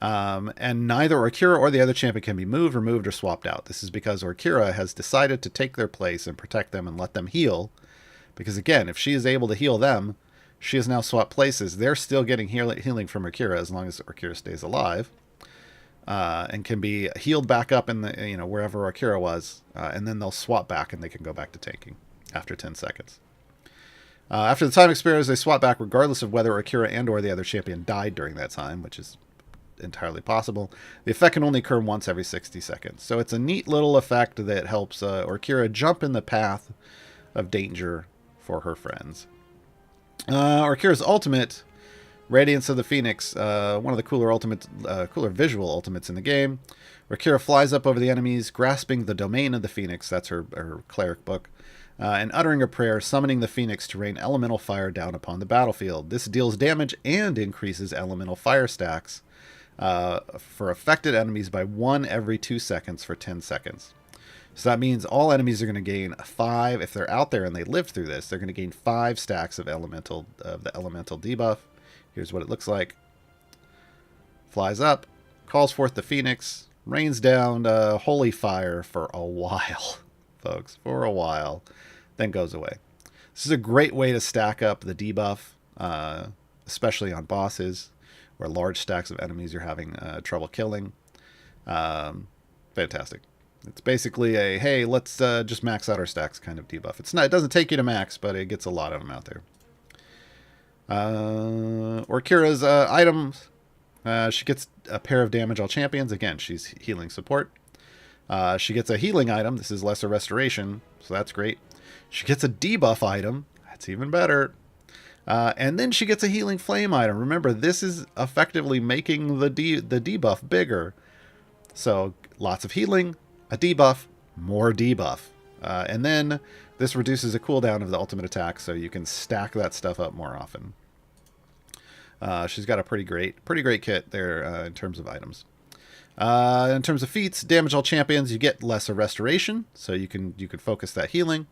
And neither Orkira or the other champion can be moved, removed, or swapped out. This is because Orkira has decided to take their place and protect them and let them heal. Because again, if she is able to heal them, she has now swapped places. They're still getting healing from Orkira as long as Orkira stays alive. And can be healed back up in the wherever Orkira was. And then they'll swap back and they can go back to tanking after 10 seconds. After the time expires, they swap back regardless of whether Orkira and or the other champion died during that time, which is entirely possible. The effect can only occur once every 60 seconds. So it's a neat little effect that helps Orkira jump in the path of danger for her friends. Orkira's ultimate, Radiance of the Phoenix, one of the cooler visual ultimates in the game. Orkira flies up over the enemies, grasping the domain of the Phoenix, that's her cleric book, and uttering a prayer, summoning the Phoenix to rain elemental fire down upon the battlefield. This deals damage and increases elemental fire stacks for affected enemies by 1 every 2 seconds for 10 seconds. So that means all enemies are going to gain 5, if they're out there and they lived through this, they're going to gain 5 stacks of the elemental debuff. Here's what it looks like. Flies up, calls forth the Phoenix, rains down holy fire for a while, folks, for a while, then goes away. This is a great way to stack up the debuff, especially on bosses where large stacks of enemies you're having trouble killing. Fantastic. It's basically a, hey, let's just max out our stacks kind of debuff. It doesn't take you to max, but it gets a lot of them out there. Orkira's items. She gets a pair of damage all champions. Again, she's healing support. She gets a healing item. This is Lesser Restoration, so that's great. She gets a debuff item. That's even better. And then she gets a Healing Flame item. Remember, this is effectively making the debuff bigger. So lots of healing, a debuff, more debuff. And then this reduces the cooldown of the ultimate attack, so you can stack that stuff up more often. She's got a pretty great kit there in terms of items. In terms of feats, damage all champions, you get lesser restoration, so you can focus that healing.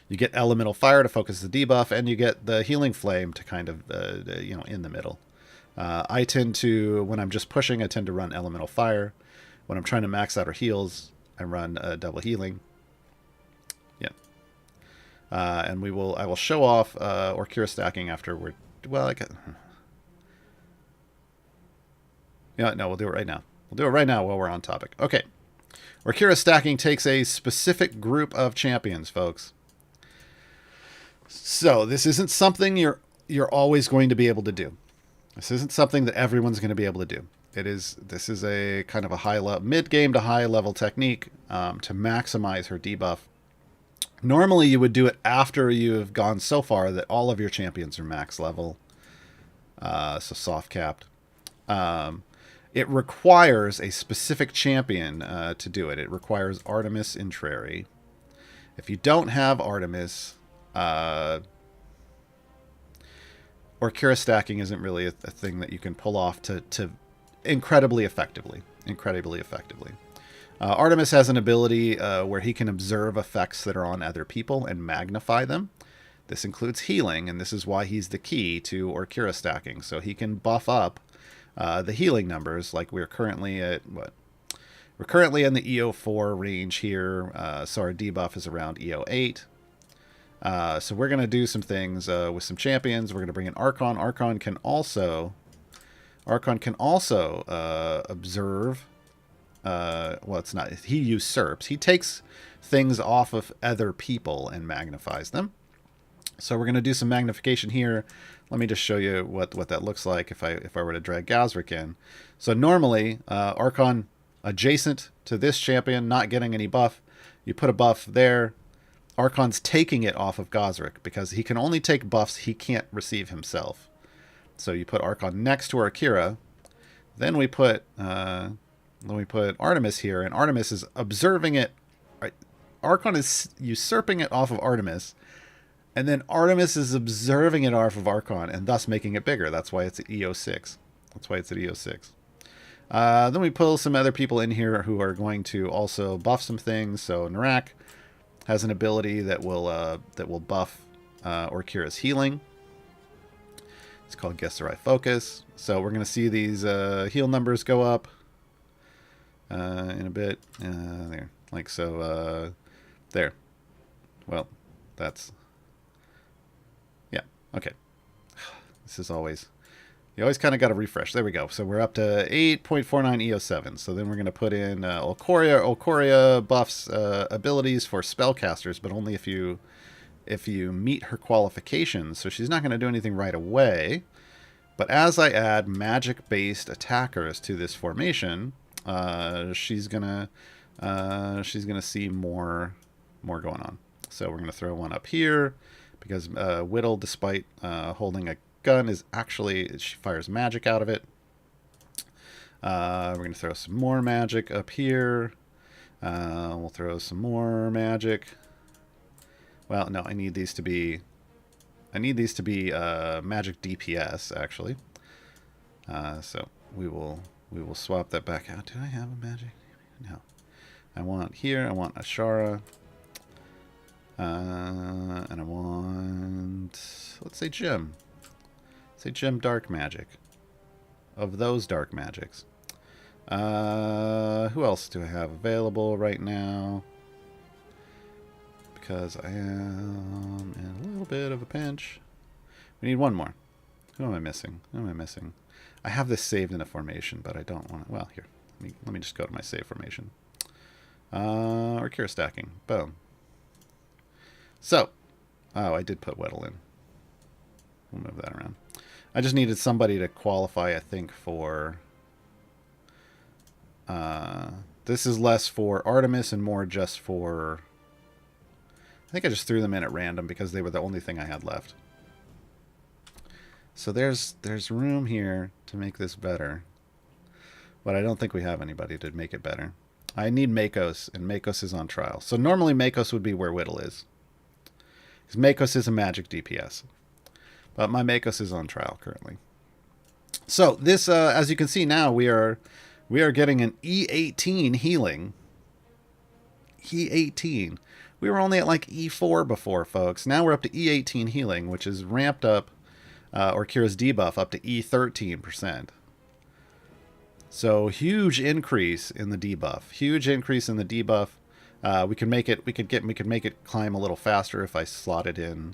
You get elemental fire to focus the debuff, and you get the healing flame to kind of in the middle. I tend to, when I'm just pushing, I tend to run elemental fire. When I'm trying to max out her heals, I run double healing. Yeah. And I will show off Orkira stacking after we're, well, no, we'll do it right now. We'll do it right now while we're on topic. Okay. Orkira stacking takes a specific group of champions, folks. So this isn't something you're always going to be able to do. This isn't something that everyone's going to be able to do. This is a kind of a mid-game to high-level technique to maximize her debuff. Normally, you would do it after you've gone so far that all of your champions are max level, so soft capped. It requires a specific champion to do it. It requires Artemis Intrari. If you don't have Artemis, Orkira stacking isn't really a thing that you can pull off to incredibly effectively. Artemis has an ability where he can observe effects that are on other people and magnify them. This includes healing, and this is why he's the key to Orkira stacking. So he can buff up the healing numbers, like we're currently at, we're currently in the EO4 range here, so our debuff is around EO8. So we're going to do some things with some champions. We're going to bring in Archon. Archon can also observe. Well, it's not. He usurps. He takes things off of other people and magnifies them. So we're going to do some magnification here. Let me just show you what that looks like if I were to drag Gazrick in. So normally, Archon adjacent to this champion, not getting any buff. You put a buff there. Archon's taking it off of Gazrick because he can only take buffs he can't receive himself. So you put Archon next to Orkira. Then we put Artemis here, and Artemis is observing it. Right? Archon is usurping it off of Artemis, and then Artemis is observing it off of Archon, and thus making it bigger. That's why it's at EO6. Then we pull some other people in here who are going to also buff some things. So Narak has an ability that will buff Orkira's healing. It's called Gazrick Focus. So we're going to see these heal numbers go up in a bit. There, like so. There. Well, that's, yeah. Okay. This is always, you always kind of got to refresh. There we go. So we're up to 8.49 EO7. So then we're going to put in Orkira. Orkira buffs abilities for spellcasters, but only if you meet her qualifications. So she's not going to do anything right away. But as I add magic-based attackers to this formation, she's gonna see more going on. So we're gonna throw one up here because Whittle, despite holding a gun, she fires magic out of it. We're gonna throw some more magic up here. We'll throw some more magic. Well, no, I need these to be magic DPS actually. So we will swap that back out. Do I have a magic? No. I want Ashara. And I want, let's say Gem. Say Gem Dark Magic. Of those dark magics. Who else do I have available right now? Because I am in a little bit of a pinch. We need one more. Who am I missing? I have this saved in a formation, but I don't want it. Well, here. Let me just go to my save formation. Orkira stacking. Boom. So. Oh, I did put Weddle in. We'll move that around. I just needed somebody to qualify, I think, for... this is less for Artemis and more just for... I think I just threw them in at random because they were the only thing I had left. So there's room here to make this better. But I don't think we have anybody to make it better. I need Makos, and Makos is on trial. So normally Makos would be where Whittle is. Because Makos is a magic DPS. But my Makos is on trial currently. So this, as you can see now, we are We are getting an E18 healing. E18. We were only at like E4 before, folks. Now we're up to E18 healing, which is ramped up Orkira's debuff up to E13%. So huge increase in the debuff. Huge increase in the debuff. We can make it climb a little faster if I slotted in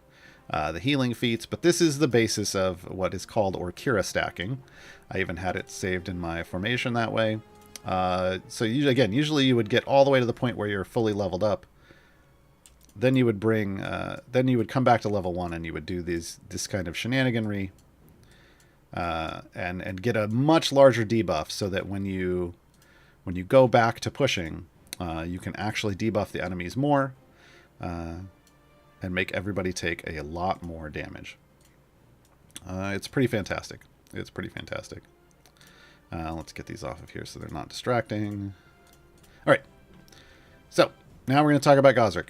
the healing feats, but this is the basis of what is called Orkira stacking. I even had it saved in my formation that way. So usually you would get all the way to the point where you're fully leveled up. Then you would come back to level 1 and you would do this kind of shenaniganry. And get a much larger debuff so that when you go back to pushing, you can actually debuff the enemies more and make everybody take a lot more damage. It's pretty fantastic. It's pretty fantastic. Let's get these off of here so they're not distracting. All right. So now we're going to talk about Gazrick.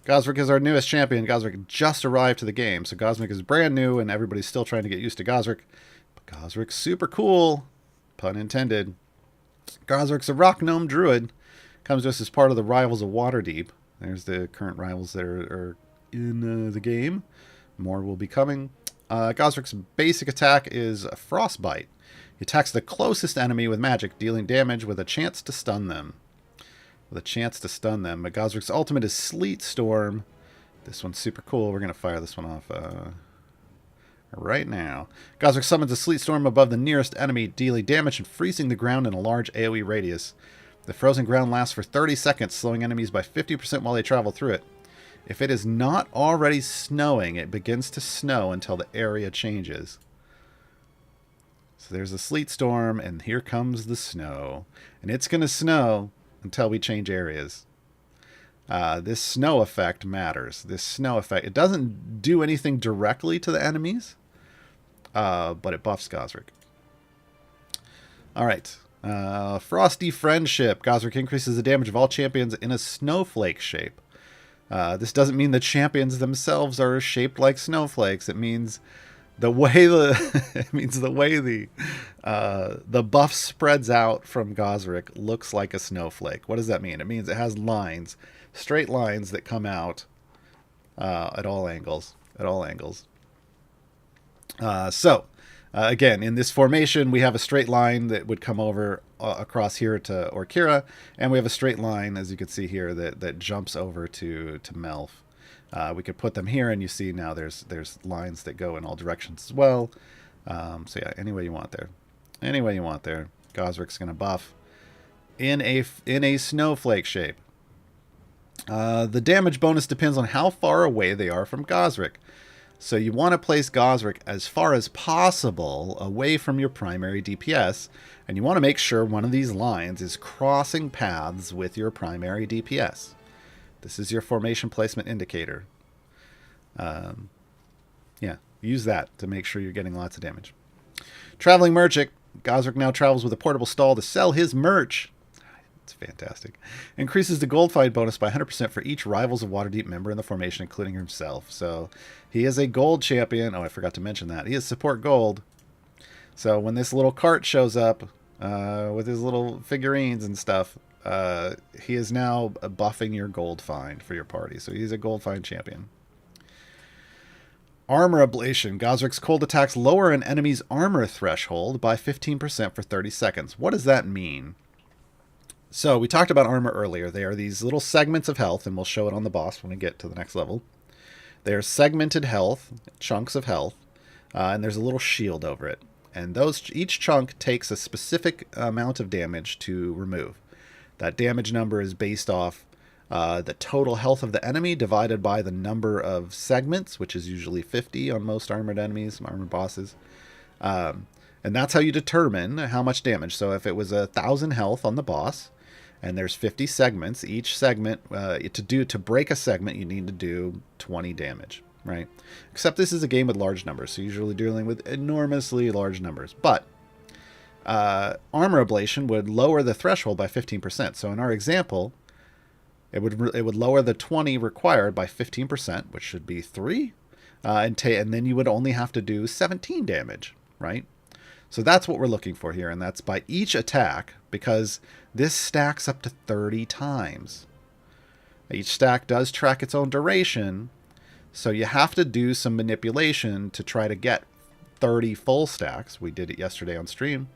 Gazrick is our newest champion. Gazrick just arrived to the game, so Gazrick is brand new, and everybody's still trying to get used to Gazrick. But Gazrick's super cool, pun intended. Gazrick's a rock gnome druid. Comes to us as part of the Rivals of Waterdeep. There's the current rivals that are in the game. More will be coming. Gazrick's basic attack is Frostbite. He attacks the closest enemy with magic, dealing damage with a chance to stun them. But Gazrick's ultimate is Sleet Storm. This one's super cool. We're going to fire this one off right now. Gazrick summons a Sleet Storm above the nearest enemy, dealing damage and freezing the ground in a large AoE radius. The frozen ground lasts for 30 seconds, slowing enemies by 50% while they travel through it. If it is not already snowing, it begins to snow until the area changes. So there's a Sleet Storm, and here comes the snow. And it's going to snow until we change areas. This snow effect matters. It doesn't do anything directly to the enemies, but it buffs Gazrick. All right. Frosty Friendship. Gazrick increases the damage of all champions in a snowflake shape. This doesn't mean the champions themselves are shaped like snowflakes. It means the way the buff spreads out from Gazrick looks like a snowflake. What does that mean? It means it has lines, straight lines that come out at all angles. Again, in this formation, we have a straight line that would come over across here to Orkira, and we have a straight line, as you can see here, that jumps over to Melf. We could put them here, and you see now there's lines that go in all directions as well. So yeah, any way you want there. Gazrick's going to buff in a snowflake shape. The damage bonus depends on how far away they are from Gazrick. So you want to place Gazrick as far as possible away from your primary DPS, and you want to make sure one of these lines is crossing paths with your primary DPS. This is your formation placement indicator. Yeah, use that to make sure you're getting lots of damage. Traveling Merchant. Gazrick now travels with a portable stall to sell his merch. It's fantastic. Increases the gold find bonus by 100% for each Rivals of Waterdeep member in the formation, including himself. So he is a gold champion. Oh, I forgot to mention that. He is support gold. So when this little cart shows up with his little figurines and stuff, he is now buffing your gold find for your party. So he's a gold find champion. Armor Ablation. Gazrick's cold attacks lower an enemy's armor threshold by 15% for 30 seconds. What does that mean? So we talked about armor earlier. They are these little segments of health, and we'll show it on the boss when we get to the next level. They are segmented health, chunks of health, and there's a little shield over it. And each chunk takes a specific amount of damage to remove. That damage number is based off the total health of the enemy divided by the number of segments, which is usually 50 on most armored enemies, armored bosses. And that's how you determine how much damage. So if it was 1,000 health on the boss, and there's 50 segments, each segment, to break a segment, you need to do 20 damage, right? Except this is a game with large numbers, so you're usually dealing with enormously large numbers. But armor ablation would lower the threshold by 15%. So in our example, it would lower the 20 required by 15%, which should be 3, and then you would only have to do 17 damage, right? So that's what we're looking for here, and that's by each attack, because this stacks up to 30 times. Each stack does track its own duration, so you have to do some manipulation to try to get 30 full stacks. We did it yesterday on stream.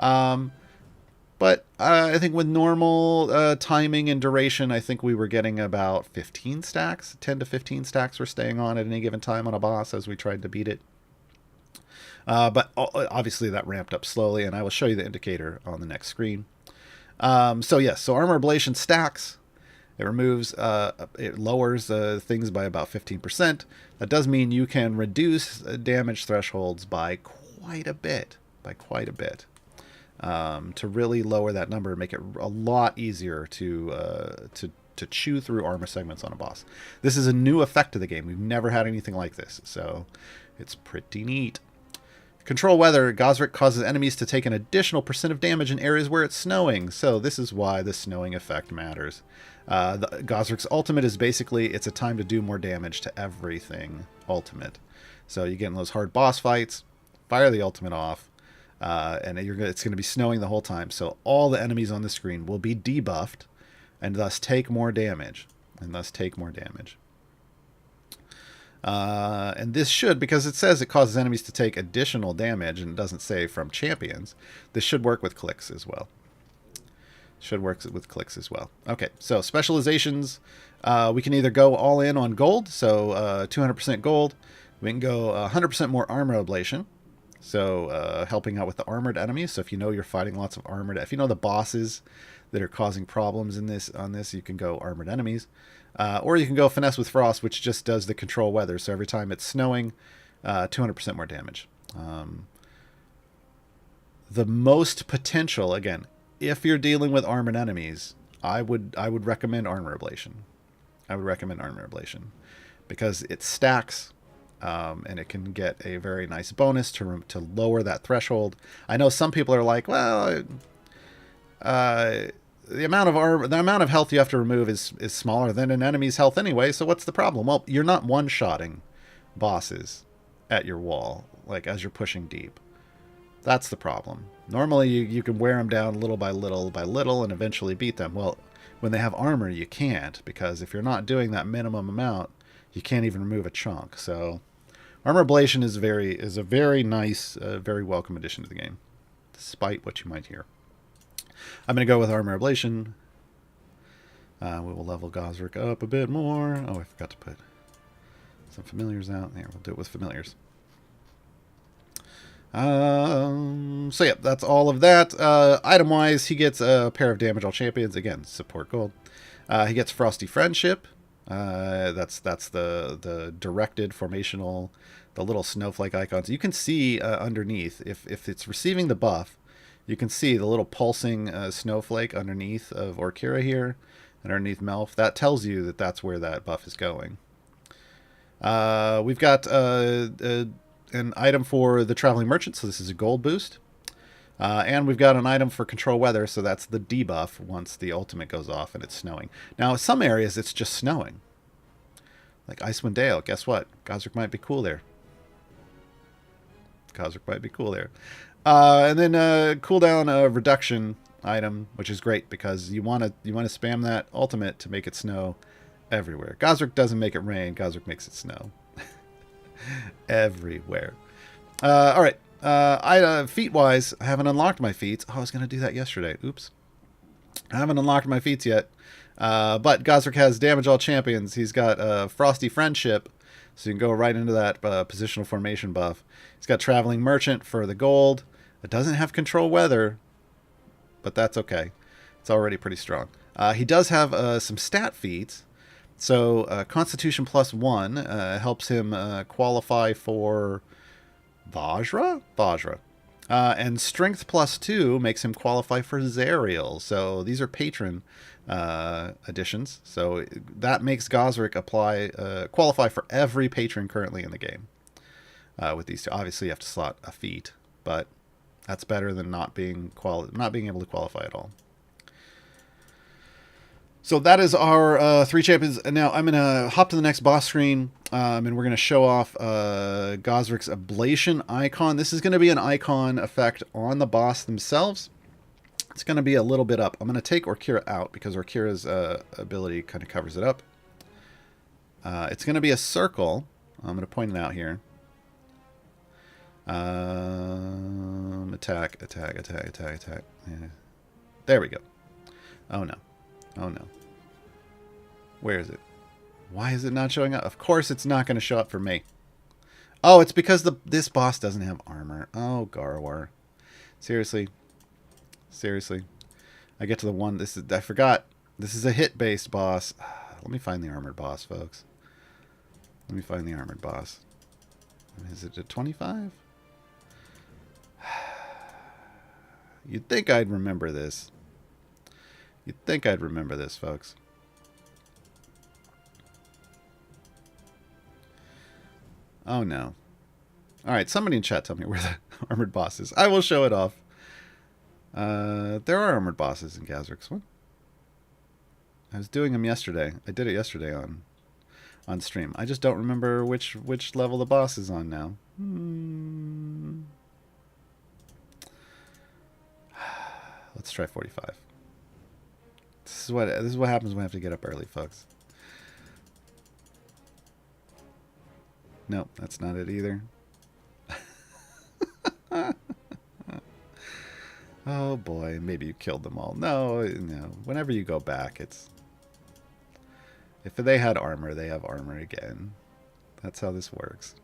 But I think with normal timing and duration, I think we were getting about 15 stacks. 10 to 15 stacks were staying on at any given time on a boss as we tried to beat it. But obviously that ramped up slowly, and I will show you the indicator on the next screen. So yes, so Armor Ablation stacks. It removes, it lowers things by about 15%. That does mean you can reduce damage thresholds by quite a bit. To really lower that number and make it a lot easier to chew through armor segments on a boss. This is a new effect to the game. We've never had anything like this, so it's pretty neat. Control weather. Gazrick causes enemies to take an additional % of damage in areas where it's snowing, so this is why the snowing effect matters. Gazrick's ultimate is basically, it's a time to do more damage to everything ultimate. So you get in those hard boss fights, fire the ultimate off, and it's going to be snowing the whole time. So all the enemies on the screen will be debuffed and thus take more damage. And this should, because it says it causes enemies to take additional damage and it doesn't say from champions, this should work with clicks as well. Okay, so specializations. We can either go all in on gold, so 200% gold. We can go 100% more armor ablation. So helping out with the armored enemies. So if you know you're fighting lots of armored, if you know the bosses that are causing problems in this, you can go armored enemies. Or you can go finesse with frost, which just does the control weather. So every time it's snowing, 200% more damage. The most potential, again, if you're dealing with armored enemies, I would recommend armor ablation. Because it stacks. And it can get a very nice bonus to lower that threshold. I know some people are like, well, the amount of health you have to remove is smaller than an enemy's health anyway. So what's the problem? Well, you're not one-shotting bosses at your wall, like as you're pushing deep. That's the problem. Normally you can wear them down little by little and eventually beat them. Well, when they have armor, you can't, because if you're not doing that minimum amount, you can't even remove a chunk. So Armor Ablation is a very nice, very welcome addition to the game, despite what you might hear. I'm going to go with Armor Ablation. We will level Gazrick up a bit more. Oh, I forgot to put some familiars out there. We'll do it with familiars. So yeah, that's all of that. Item-wise, he gets a pair of damage all champions. Again, support gold. He gets Frosty Friendship. That's the directed formational, the little snowflake icons. You can see underneath, if it's receiving the buff, you can see the little pulsing snowflake underneath of Orkira here, and underneath Melf. That tells you that that's where that buff is going. We've got an item for the Traveling Merchant, so this is a gold boost. And we've got an item for Control Weather, so that's the debuff once the ultimate goes off and it's snowing. Now, in some areas, it's just snowing. Like Icewind Dale, guess what? Gazrick might be cool there. And then cooldown reduction item, which is great because you want to spam that ultimate to make it snow everywhere. Gazrick doesn't make it rain, Gazrick makes it snow. Everywhere. All right. Feat-wise, I haven't unlocked my feats. Oh, I was going to do that yesterday. Oops. I haven't unlocked my feats yet. But Gazrick has damage all champions. He's got Frosty Friendship, so you can go right into that positional formation buff. He's got Traveling Merchant for the gold. It doesn't have Control Weather, but that's okay. It's already pretty strong. He does have some stat feats. So Constitution +1 helps him qualify for Vajra? And Strength +2 makes him qualify for Zariel. So these are patron additions. So that makes Gazrick qualify for every patron currently in the game. With these two, obviously you have to slot a feat, but that's better than not being able to qualify at all. So that is our 3 champions. Now I'm going to hop to the next boss screen. And we're going to show off Gazrick's ablation icon. This is going to be an icon effect on the boss themselves. It's going to be a little bit up. I'm going to take Orkira out because Orkira's ability kind of covers it up. It's going to be a circle. I'm going to point it out here. Attack, attack, attack, attack, attack. Yeah. There we go. Oh no. Oh no. Where is it? Why is it not showing up? Of course it's not going to show up for me. Oh, it's because this boss doesn't have armor. Oh, Gaarawarr. Seriously. Seriously. I get to the one. I forgot. This is a hit-based boss. Let me find the armored boss, folks. Let me find the armored boss. Is it a 25? You'd think I'd remember this. You'd think I'd remember this, folks. Oh, no. Alright, somebody in chat tell me where the armored boss is. I will show it off. There are armored bosses in Gazrick's one. I was doing them yesterday. I did it yesterday on stream. I just don't remember which level the boss is on now. Let's try 45. This is what happens when I have to get up early, folks. Nope, that's not it either. Oh boy, maybe you killed them all. No, no. Whenever you go back, it's... If they had armor, they have armor again. That's how this works.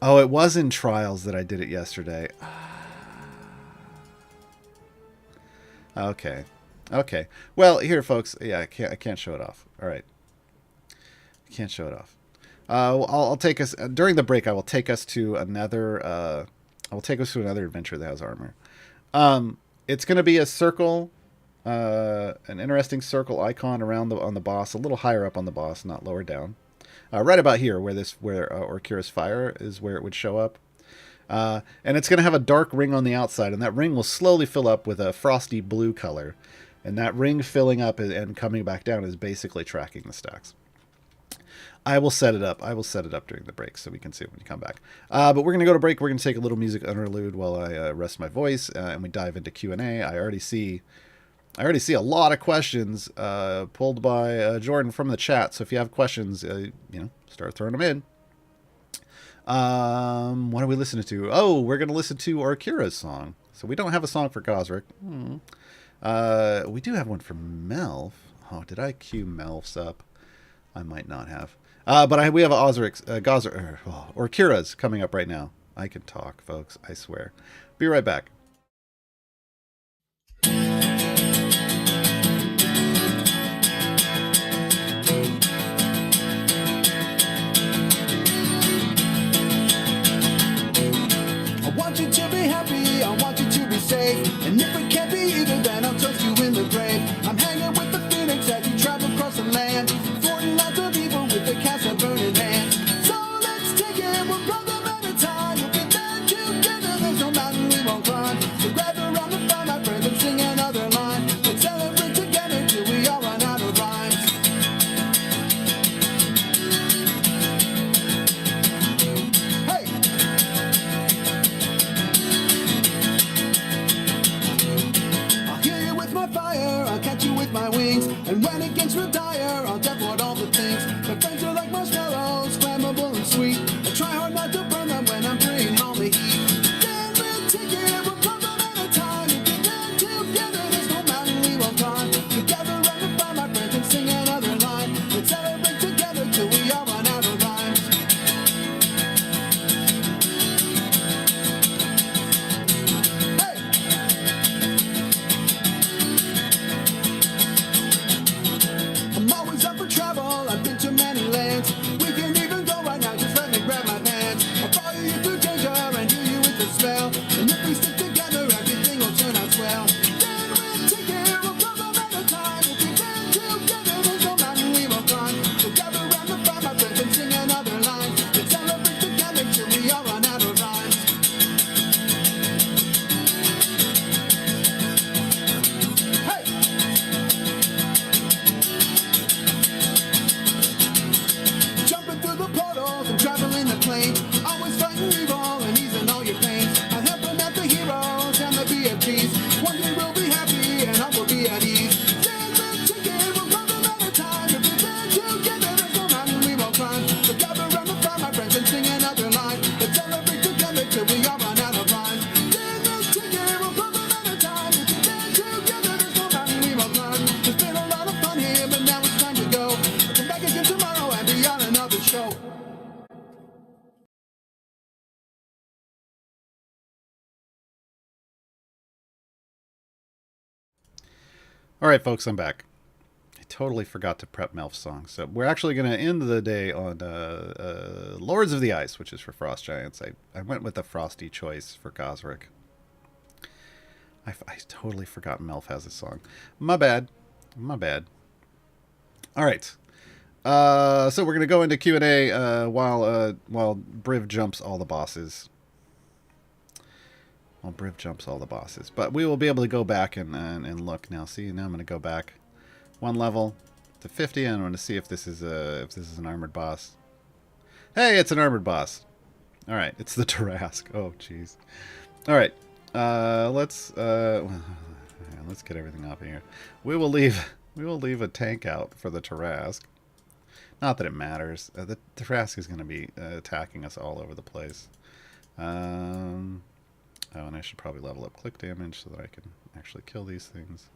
Oh, it was in Trials that I did it yesterday. Okay. Okay. Well, here, folks. Yeah, I can't show it off. All right. I can't show it off. I'll take us during the break. I will take us to another. I will take us to another adventure that has armor. It's going to be a circle, an interesting circle icon around on the boss, a little higher up on the boss, not lower down. Right about here, where Orkira's fire is, where it would show up. And it's going to have a dark ring on the outside, and that ring will slowly fill up with a frosty blue color. And that ring filling up and coming back down is basically tracking the stacks. I will set it up. I will set it up during the break so we can see it when you come back. But we're going to go to break. We're going to take a little music interlude while I rest my voice, and we dive into Q&A. I already see a lot of questions pulled by Jordan from the chat. So if you have questions, start throwing them in. What are we listening to? Oh, we're going to listen to Orkira's song. So we don't have a song for Gazrick. We do have one for Melf. Oh, did I cue Melf's up? I might not have. But we have Orkira's coming up right now. I can talk, folks. I swear. Be right back. I want you to be happy, I want you to be safe. And if it can't be either, then I'll toast you in the grave. I'm hanging with the phoenix as you travel across the land, thwarting lots of evil with the cast of burning hands. So let's take it one problem at a time. We'll get there together, there's no mountain we won't climb. So grab around the fire, my friends, and sing another line. Let's celebrate together till we all run out of rhymes. Hey! I'll heal you with my fire, I'll catch you with my wings, and when it gets real dire, I'll devote all the things. My friends are like marshmallows, flammable and sweet. I try hard not to burn them when I'm bringing home the heat. Then we'll take it one problem at a time. If we get together, there's no mountain we won't climb. Together around the fire, my friends, and sing another line. Let's celebrate together till we all run out of rhymes. Hey! All right, folks, I'm back. I totally forgot to prep Melf's song. So we're actually going to end the day on Lords of the Ice, which is for Frost Giants. I went with a frosty choice for Gazrick. I totally forgot Melf has a song. My bad. My bad. All right. So we're going to go into Q&A while Briv jumps all the bosses. Well, Briv jumps all the bosses. But we will be able to go back and look now. See, now I'm going to go back one level to 50, and I'm going to see if this is an armored boss. Hey, it's an armored boss. All right, it's the Tarrasque. Oh, jeez. All right, let's get everything off here. We will leave a tank out for the Tarrasque. Not that it matters. The Tarrasque is going to be attacking us all over the place. Oh, and I should probably level up click damage so that I can actually kill these things.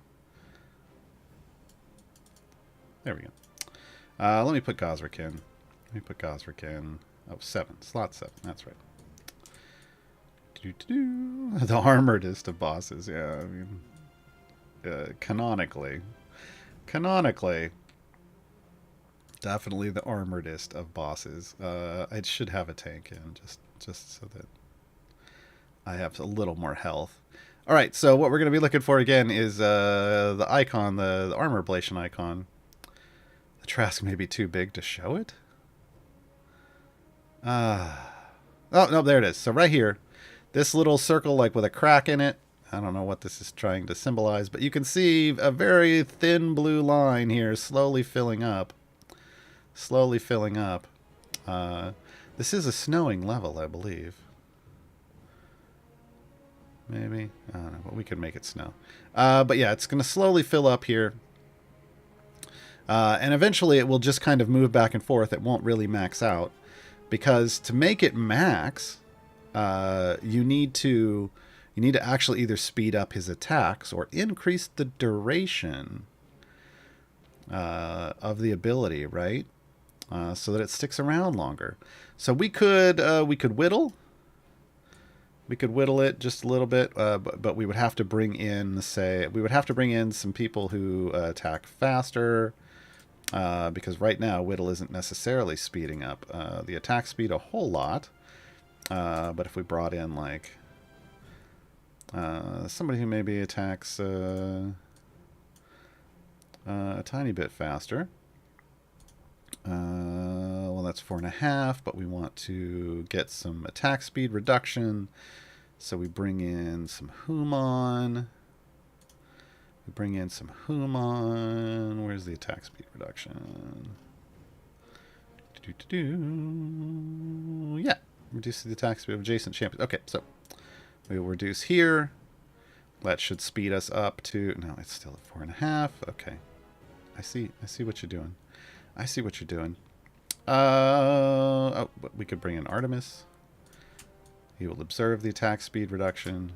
There we go. Let me put Gazrick in. Oh, 7. Slot 7. That's right. The armoredest of bosses. Yeah, I mean, canonically, definitely the armoredest of bosses. I should have a tank in just so that I have a little more health. All right, so what we're going to be looking for again is the icon, the armor ablation icon. The Trask may be too big to show it. Oh, no, there it is. So right here, this little circle like with a crack in it. I don't know what this is trying to symbolize, but you can see a very thin blue line here slowly filling up. Slowly filling up. This is a snowing level, I believe. Maybe. I don't know, but we could make it snow. But yeah, it's going to slowly fill up here. And eventually it will just kind of move back and forth. It won't really max out. Because to make it max, you need to actually either speed up his attacks or increase the duration of the ability, right? So that it sticks around longer. So we could whittle. We could whittle it just a little bit, but we would have to bring in, some people who attack faster, because right now whittle isn't necessarily speeding up the attack speed a whole lot. But if we brought in like somebody who maybe attacks a tiny bit faster. Well, that's 4.5, but we want to get some attack speed reduction. So we bring in some Humon. Where's the attack speed reduction? Yeah, reduce the attack speed of adjacent champions. Okay, so we will reduce here. That should speed us up to... No, it's still at 4.5. Okay, I see what you're doing. Oh, but we could bring in Artemis. He will observe the attack speed reduction.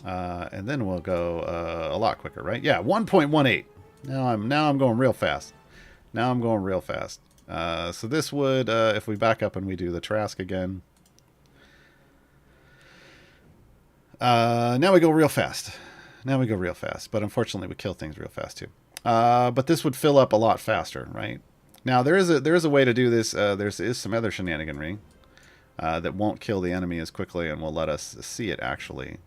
And then we'll go a lot quicker, right? Yeah, 1.18. Now I'm going real fast. So this would, if we back up and we do the Trask again. Now we go real fast. But unfortunately we kill things real fast too. But this would fill up a lot faster, right? Now there is a way to do this. There is some other shenaniganry that won't kill the enemy as quickly and will let us see it actually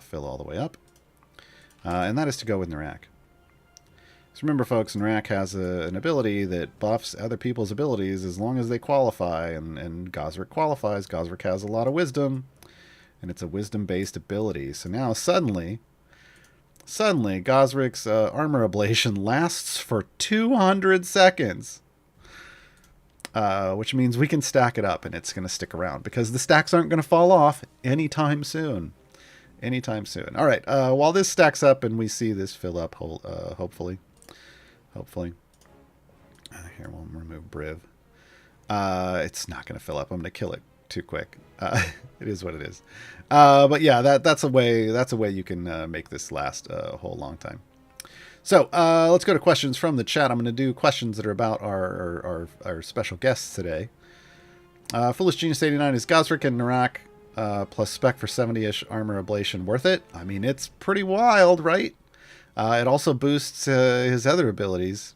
fill all the way up. And that is to go with Narak. So remember, folks, Narak has an ability that buffs other people's abilities as long as they qualify, and Gazrick qualifies. Gazrick has a lot of wisdom, and it's a wisdom-based ability. So now suddenly Gazrick's armor ablation lasts for 200 seconds. Which means we can stack it up and it's going to stick around because the stacks aren't going to fall off anytime soon. All right, while this stacks up and we see this fill up, hopefully. Here, we'll remove Briv. It's not going to fill up. I'm going to kill it too quick. It is what it is. But yeah, that's a way you can make this last a whole long time. So let's go to questions from the chat. I'm going to do questions that are about our special guests today. Foolish Genius 89 is Gazrick and Narak plus spec for 70-ish armor ablation worth it? I mean, it's pretty wild, right? It also boosts his other abilities.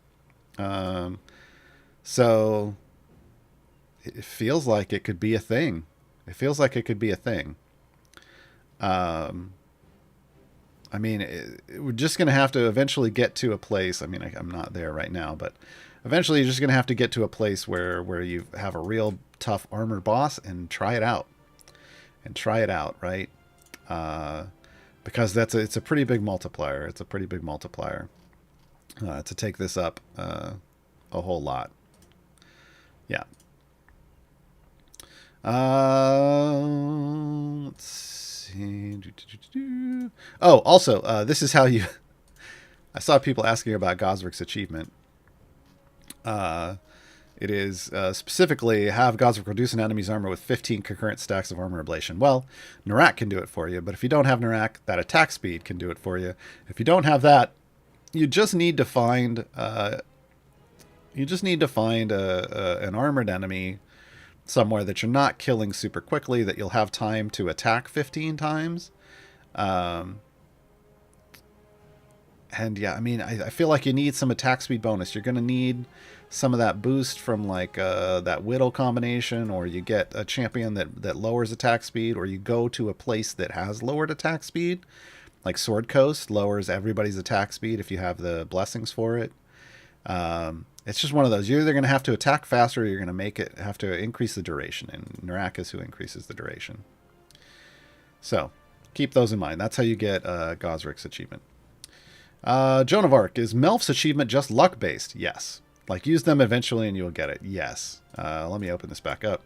So it feels like it could be a thing. It feels like it could be a thing. I mean, we're just going to have to eventually get to a place. I mean, I'm not there right now, but eventually you're just going to have to get to a place where you have a real tough armored boss and try it out. Right? Because it's a pretty big multiplier. It's a pretty big multiplier to take this up a whole lot. Yeah. Let's see. Oh, also, this is how you... I saw people asking about Gazrick's achievement. It is specifically have Gazrick reduce an enemy's armor with 15 concurrent stacks of armor ablation. Well, Narak can do it for you, but if you don't have Narak, that attack speed can do it for you. If you don't have that, you just need to find an armored enemy somewhere that you're not killing super quickly, that you'll have time to attack 15 times. And yeah, I mean, I feel like you need some attack speed bonus. You're going to need some of that boost from like that Whittle combination, or you get a champion that lowers attack speed, or you go to a place that has lowered attack speed. Like Sword Coast lowers everybody's attack speed if you have the blessings for it. It's just one of those. You're either going to have to attack faster, or you're going to have to increase the duration. And Narak is who increases the duration. So keep those in mind. That's how you get Gazrick's achievement. Joan of Arc, is Melf's achievement just luck based? Yes. Like, use them eventually and you'll get it. Yes. Let me open this back up.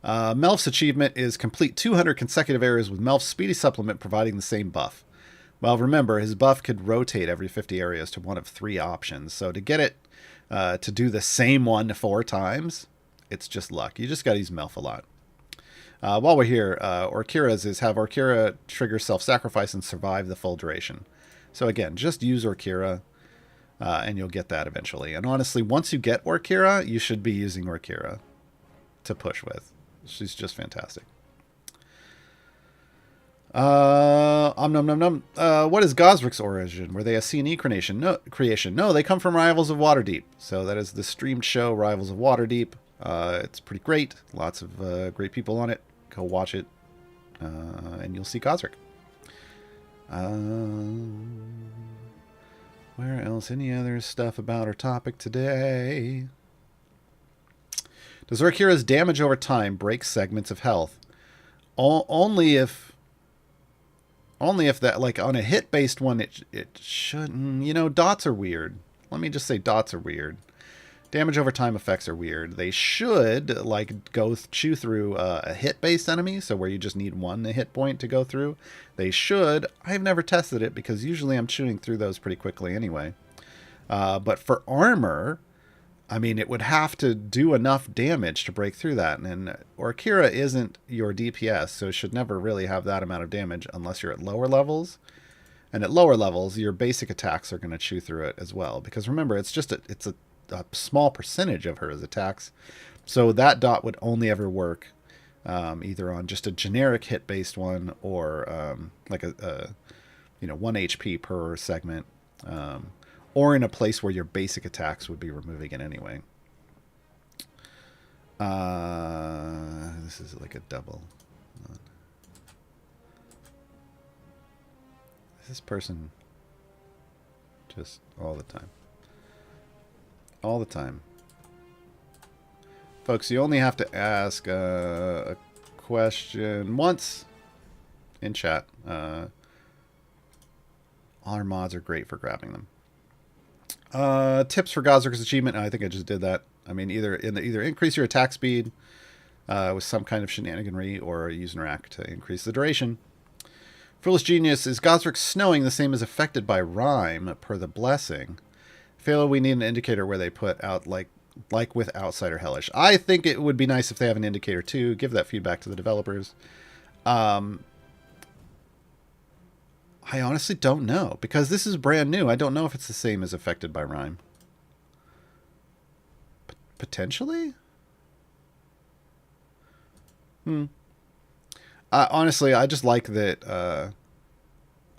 Melf's achievement is complete 200 consecutive areas with Melf's speedy supplement providing the same buff. Well, remember, his buff could rotate every 50 areas to one of 3 options. So to get it to do the same one 4 times, it's just luck. You just got to use Melf a lot. While we're here, Orkira's is have Orkira trigger self-sacrifice and survive the full duration. So again, just use Orkira, and you'll get that eventually. And honestly, once you get Orkira, you should be using Orkira to push with. She's just fantastic. What is Gazrick's origin? Were they a C&E creation? No, they come from Rivals of Waterdeep. So that is the streamed show, Rivals of Waterdeep. It's pretty great. Lots of great people on it. Go watch it, and you'll see Gazrick. Where else? Any other stuff about our topic today? Does Orkira's damage over time break segments of health? Only if that, like on a hit-based one, it shouldn't. You know, dots are weird. Let me just say dots are weird. Damage over time effects are weird. They should, like, chew through a hit-based enemy, so where you just need 1 hit point to go through. They should. I've never tested it, because usually I'm chewing through those pretty quickly anyway. But for armor, I mean, it would have to do enough damage to break through that. And Orkira isn't your DPS, so it should never really have that amount of damage unless you're at lower levels. And at lower levels, your basic attacks are going to chew through it as well. Because remember, it's a small percentage of her attacks, so that dot would only ever work either on just a generic hit based one, or like a 1 HP per segment, or in a place where your basic attacks would be removing it anyway. This is like a double. Is this person just all the time? All the time. Folks, you only have to ask a question once in chat. All our mods are great for grabbing them. Tips for Gazrick's achievement. I think I just did that. I mean, either increase your attack speed with some kind of shenaniganry, or use Narak to increase the duration. Foolish Genius, is Gazrick snowing the same as affected by rime per the blessing? Feel we need an indicator where they put out like with Outsider Hellish. I think it would be nice if they have an indicator too. Give that feedback to the developers. I honestly don't know, because this is brand new. I don't know if it's the same as affected by rime. Potentially? Honestly, I just like that.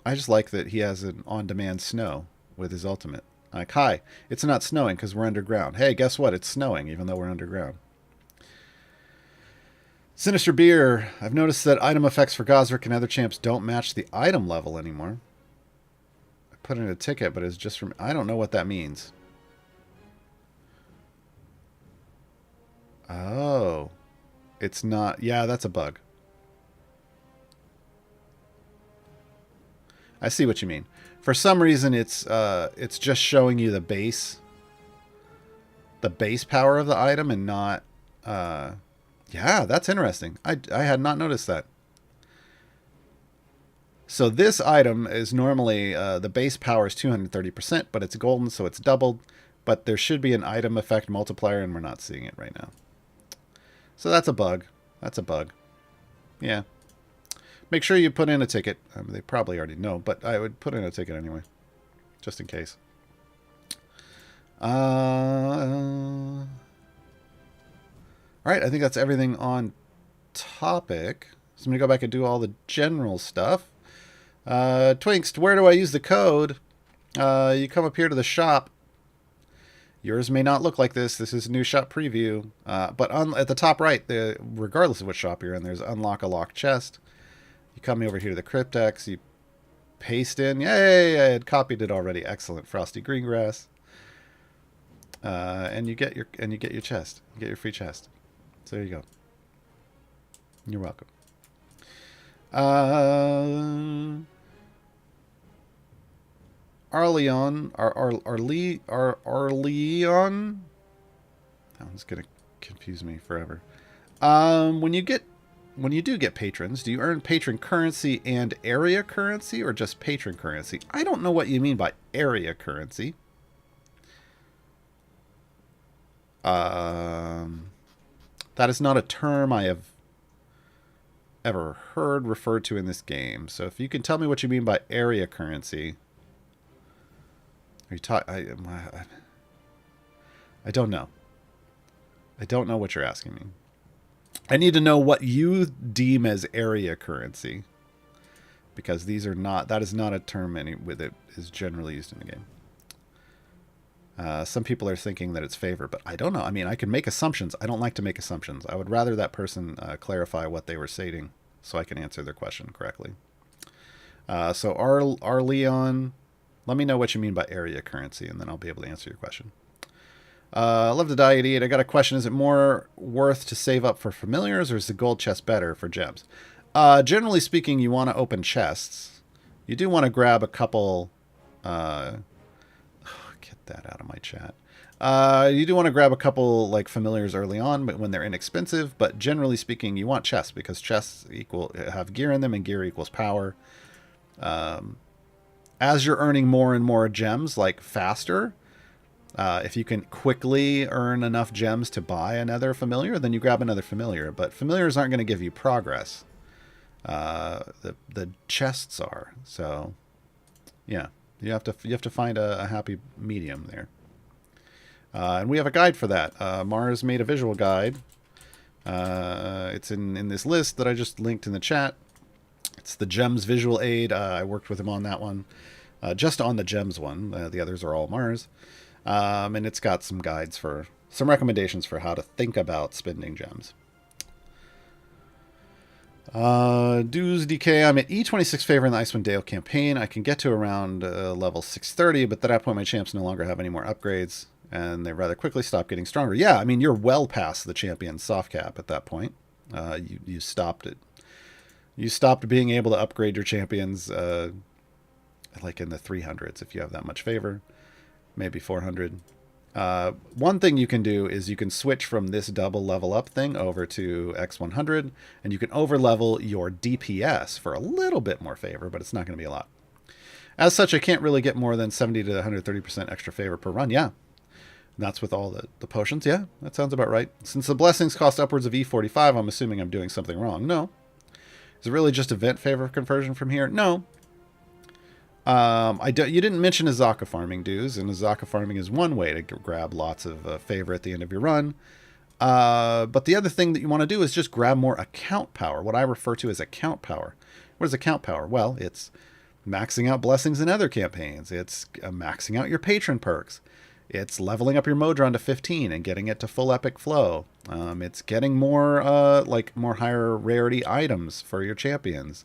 I just like that he has an on-demand snow with his ultimate. Like, hi, it's not snowing because we're underground. Hey, guess what? It's snowing even though we're underground. Sinister Beer. I've noticed that item effects for Gazrick and other champs don't match the item level anymore. I put in a ticket, but it's just from... I don't know what that means. Oh. It's not... Yeah, that's a bug. I see what you mean. For some reason, it's just showing you the base power of the item and not... yeah, that's interesting. I had not noticed that. So this item is normally... the base power is 230%, but it's golden, so it's doubled. But there should be an item effect multiplier, and we're not seeing it right now. So that's a bug. That's a bug. Yeah. Make sure you put in a ticket. They probably already know, but I would put in a ticket anyway. Just in case. Alright, I think that's everything on topic. So I'm going to go back and do all the general stuff. Twinks, where do I use the code? You come up here to the shop. Yours may not look like this. This is a new shop preview. But at the top right, regardless of what shop you're in, there's unlock a locked chest. You come over here to the Cryptex. You paste in. Yay! I had copied it already. Excellent. Frosty Greengrass. And you get your chest. You get your free chest. So there you go. You're welcome. Arleon. That one's gonna confuse me forever. When you do get patrons, do you earn patron currency and area currency, or just patron currency? I don't know what you mean by area currency. That is not a term I have ever heard referred to in this game. So if you can tell me what you mean by area currency. Are you I don't know. I don't know what you're asking me. I need to know what you deem as area currency, because these are not. That is not a term that is generally used in the game. Some people are thinking that it's favor, but I don't know. I mean, I can make assumptions. I don't like to make assumptions. I would rather that person clarify what they were stating so I can answer their question correctly. So our Leon, let me know what you mean by area currency, and then I'll be able to answer your question. Love to die at eat. I got a question. Is it more worth to save up for familiars, or is the gold chest better for gems? Generally speaking, you want to open chests. You do want to grab a couple... get that out of my chat. You do want to grab a couple like familiars early on, but when they're inexpensive. But generally speaking, you want chests, because chests have gear in them, and gear equals power. As you're earning more and more gems, like faster... if you can quickly earn enough gems to buy another familiar, then you grab another familiar. But familiars aren't going to give you progress. The chests are. So, yeah, you have to find a happy medium there. And we have a guide for that. Mars made a visual guide. It's in this list that I just linked in the chat. It's the Gems visual aid. I worked with him on that one. Just on the Gems one. The others are all Mars. And it's got some guides for some recommendations for how to think about spending gems. Dues DK, I'm at E26 favor in the Icewind Dale campaign. I can get to around level 630, but at that point my champs no longer have any more upgrades, and they rather quickly stop getting stronger. Yeah, I mean, you're well past the champion soft cap at that point. You stopped it. You stopped being able to upgrade your champions like in the 300s if you have that much favor. Maybe 400. One thing you can do is you can switch from this double level up thing over to X100, and you can over level your DPS for a little bit more favor, but it's not going to be a lot. As such, I can't really get more than 70 to 130% extra favor per run. Yeah, that's with all the potions. Yeah, that sounds about right. Since the blessings cost upwards of E45, I'm assuming I'm doing something wrong. No. Is it really just event favor conversion from here? No. You didn't mention Azaka farming dues, and Azaka farming is one way to grab lots of favor at the end of your run. But the other thing that you want to do is just grab more account power, what I refer to as account power. What is account power? Well, it's maxing out blessings in other campaigns. It's maxing out your patron perks. It's leveling up your Modron to 15 and getting it to full epic flow. It's getting more more higher rarity items for your champions.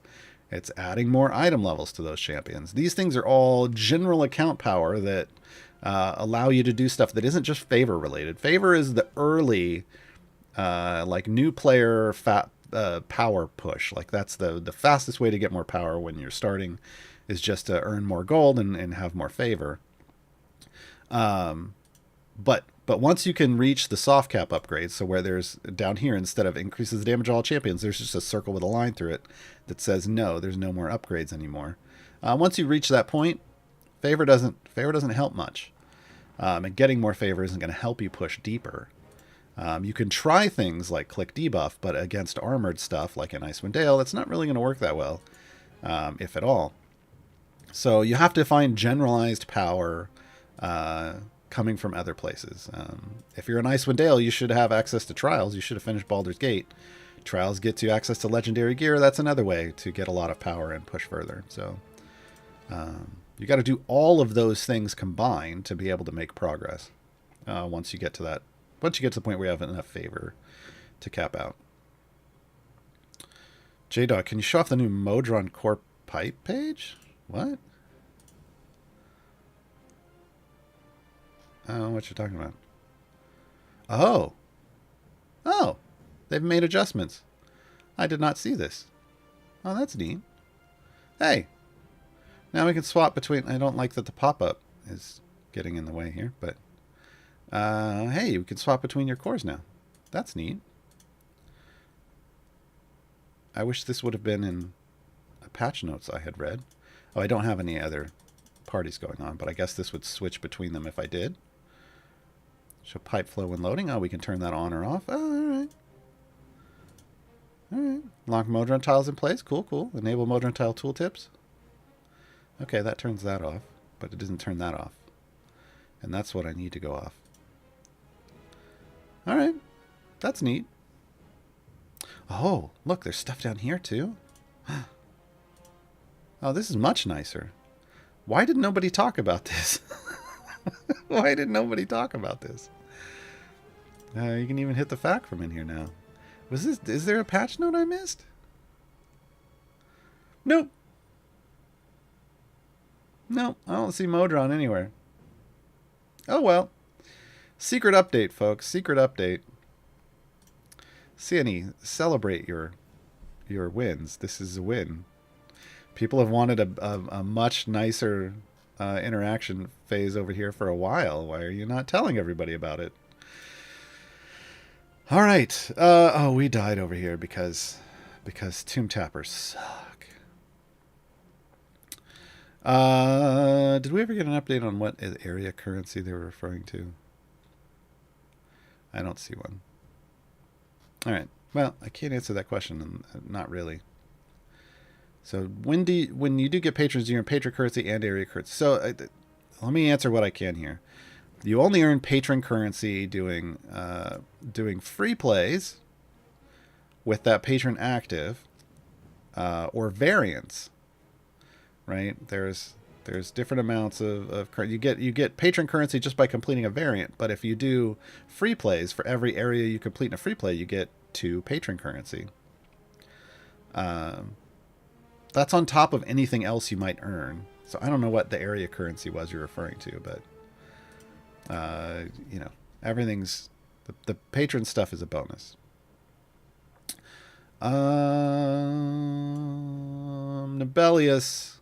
It's adding more item levels to those champions. These things are all general account power that allow you to do stuff that isn't just favor related. Favor is the early new player power push. Like that's the fastest way to get more power when you're starting, is just to earn more gold and have more favor. But once you can reach the soft cap upgrades, so where there's down here, instead of increases the damage of all champions, there's just a circle with a line through it that says no, there's no more upgrades anymore. Once you reach that point, favor doesn't help much. And getting more favor isn't going to help you push deeper. You can try things like click debuff, but against armored stuff like in Icewind Dale, that's not really going to work that well, if at all. So you have to find generalized power coming from other places. If you're in Icewind Dale, you should have access to trials. You should have finished Baldur's Gate. Trials gets you access to legendary gear. That's another way to get a lot of power and push further. So you got to do all of those things combined to be able to make progress. Once you get to the point where you have enough favor to cap out. J-Dog, can you show off the new Modron Core Pipe page? What? I don't know what you're talking about. Oh, they've made adjustments. I did not see this. Oh, that's neat. Hey, now we can swap between. I don't like that the pop-up is getting in the way here, but hey, we can swap between your cores now. That's neat. I wish this would have been in a patch notes I had read. Oh, I don't have any other parties going on, but I guess this would switch between them if I did. Show pipe flow when loading. Oh, we can turn that on or off. Oh, all right. All right. Lock Modron tiles in place. Cool. Enable Modron tile tooltips. Okay, that turns that off, but it doesn't turn that off. And that's what I need to go off. All right. That's neat. Oh, look, there's stuff down here too. Oh, this is much nicer. Why did nobody talk about this? Why did nobody talk about this? You can even hit the fact from in here now. Is there a patch note I missed? Nope. Nope, I don't see Modron anywhere. Oh well. Secret update, folks. Secret update. Sienny, celebrate your wins. This is a win. People have wanted a much nicer interaction phase over here for a while. Why are you not telling everybody about it? All right. Oh, we died over here because Tomb Tappers suck. Did we ever get an update on what area currency they were referring to? I don't see one. All right. Well, I can't answer that question. Not really. So when you do get patrons, you earn patron currency and area currency. So let me answer what I can here. You only earn patron currency doing free plays with that patron active, or variants. Right? There's different amounts of you get patron currency just by completing a variant, but if you do free plays, for every area you complete in a free play, you get 2 patron currency. That's on top of anything else you might earn. So I don't know what the area currency was you're referring to, but everything's the patron stuff is a bonus. Nibelius,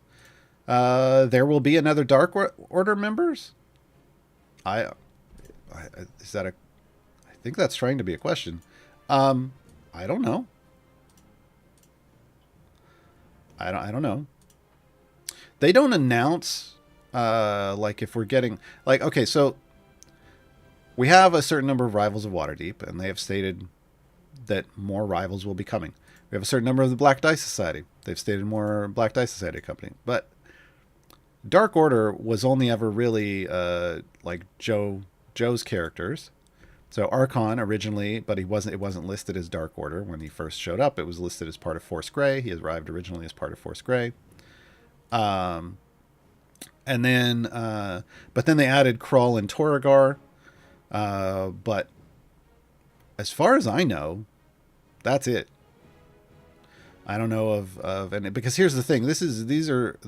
there will be another Dark Order members. I think that's trying to be a question. I don't know. I don't know. They don't announce if we're getting okay, so we have a certain number of rivals of Waterdeep, and they have stated that more rivals will be coming. We have a certain number of the Black Dice Society. They've stated more Black Dice Society company. But Dark Order was only ever really Joe's characters, So Archon originally, but it wasn't listed as Dark Order when he first showed up. It was listed as part of Force Grey. He arrived originally as part of Force Grey. And then but then they added Krull and Torragar. But as far as I know, that's it. I don't know of and because here's the thing, these are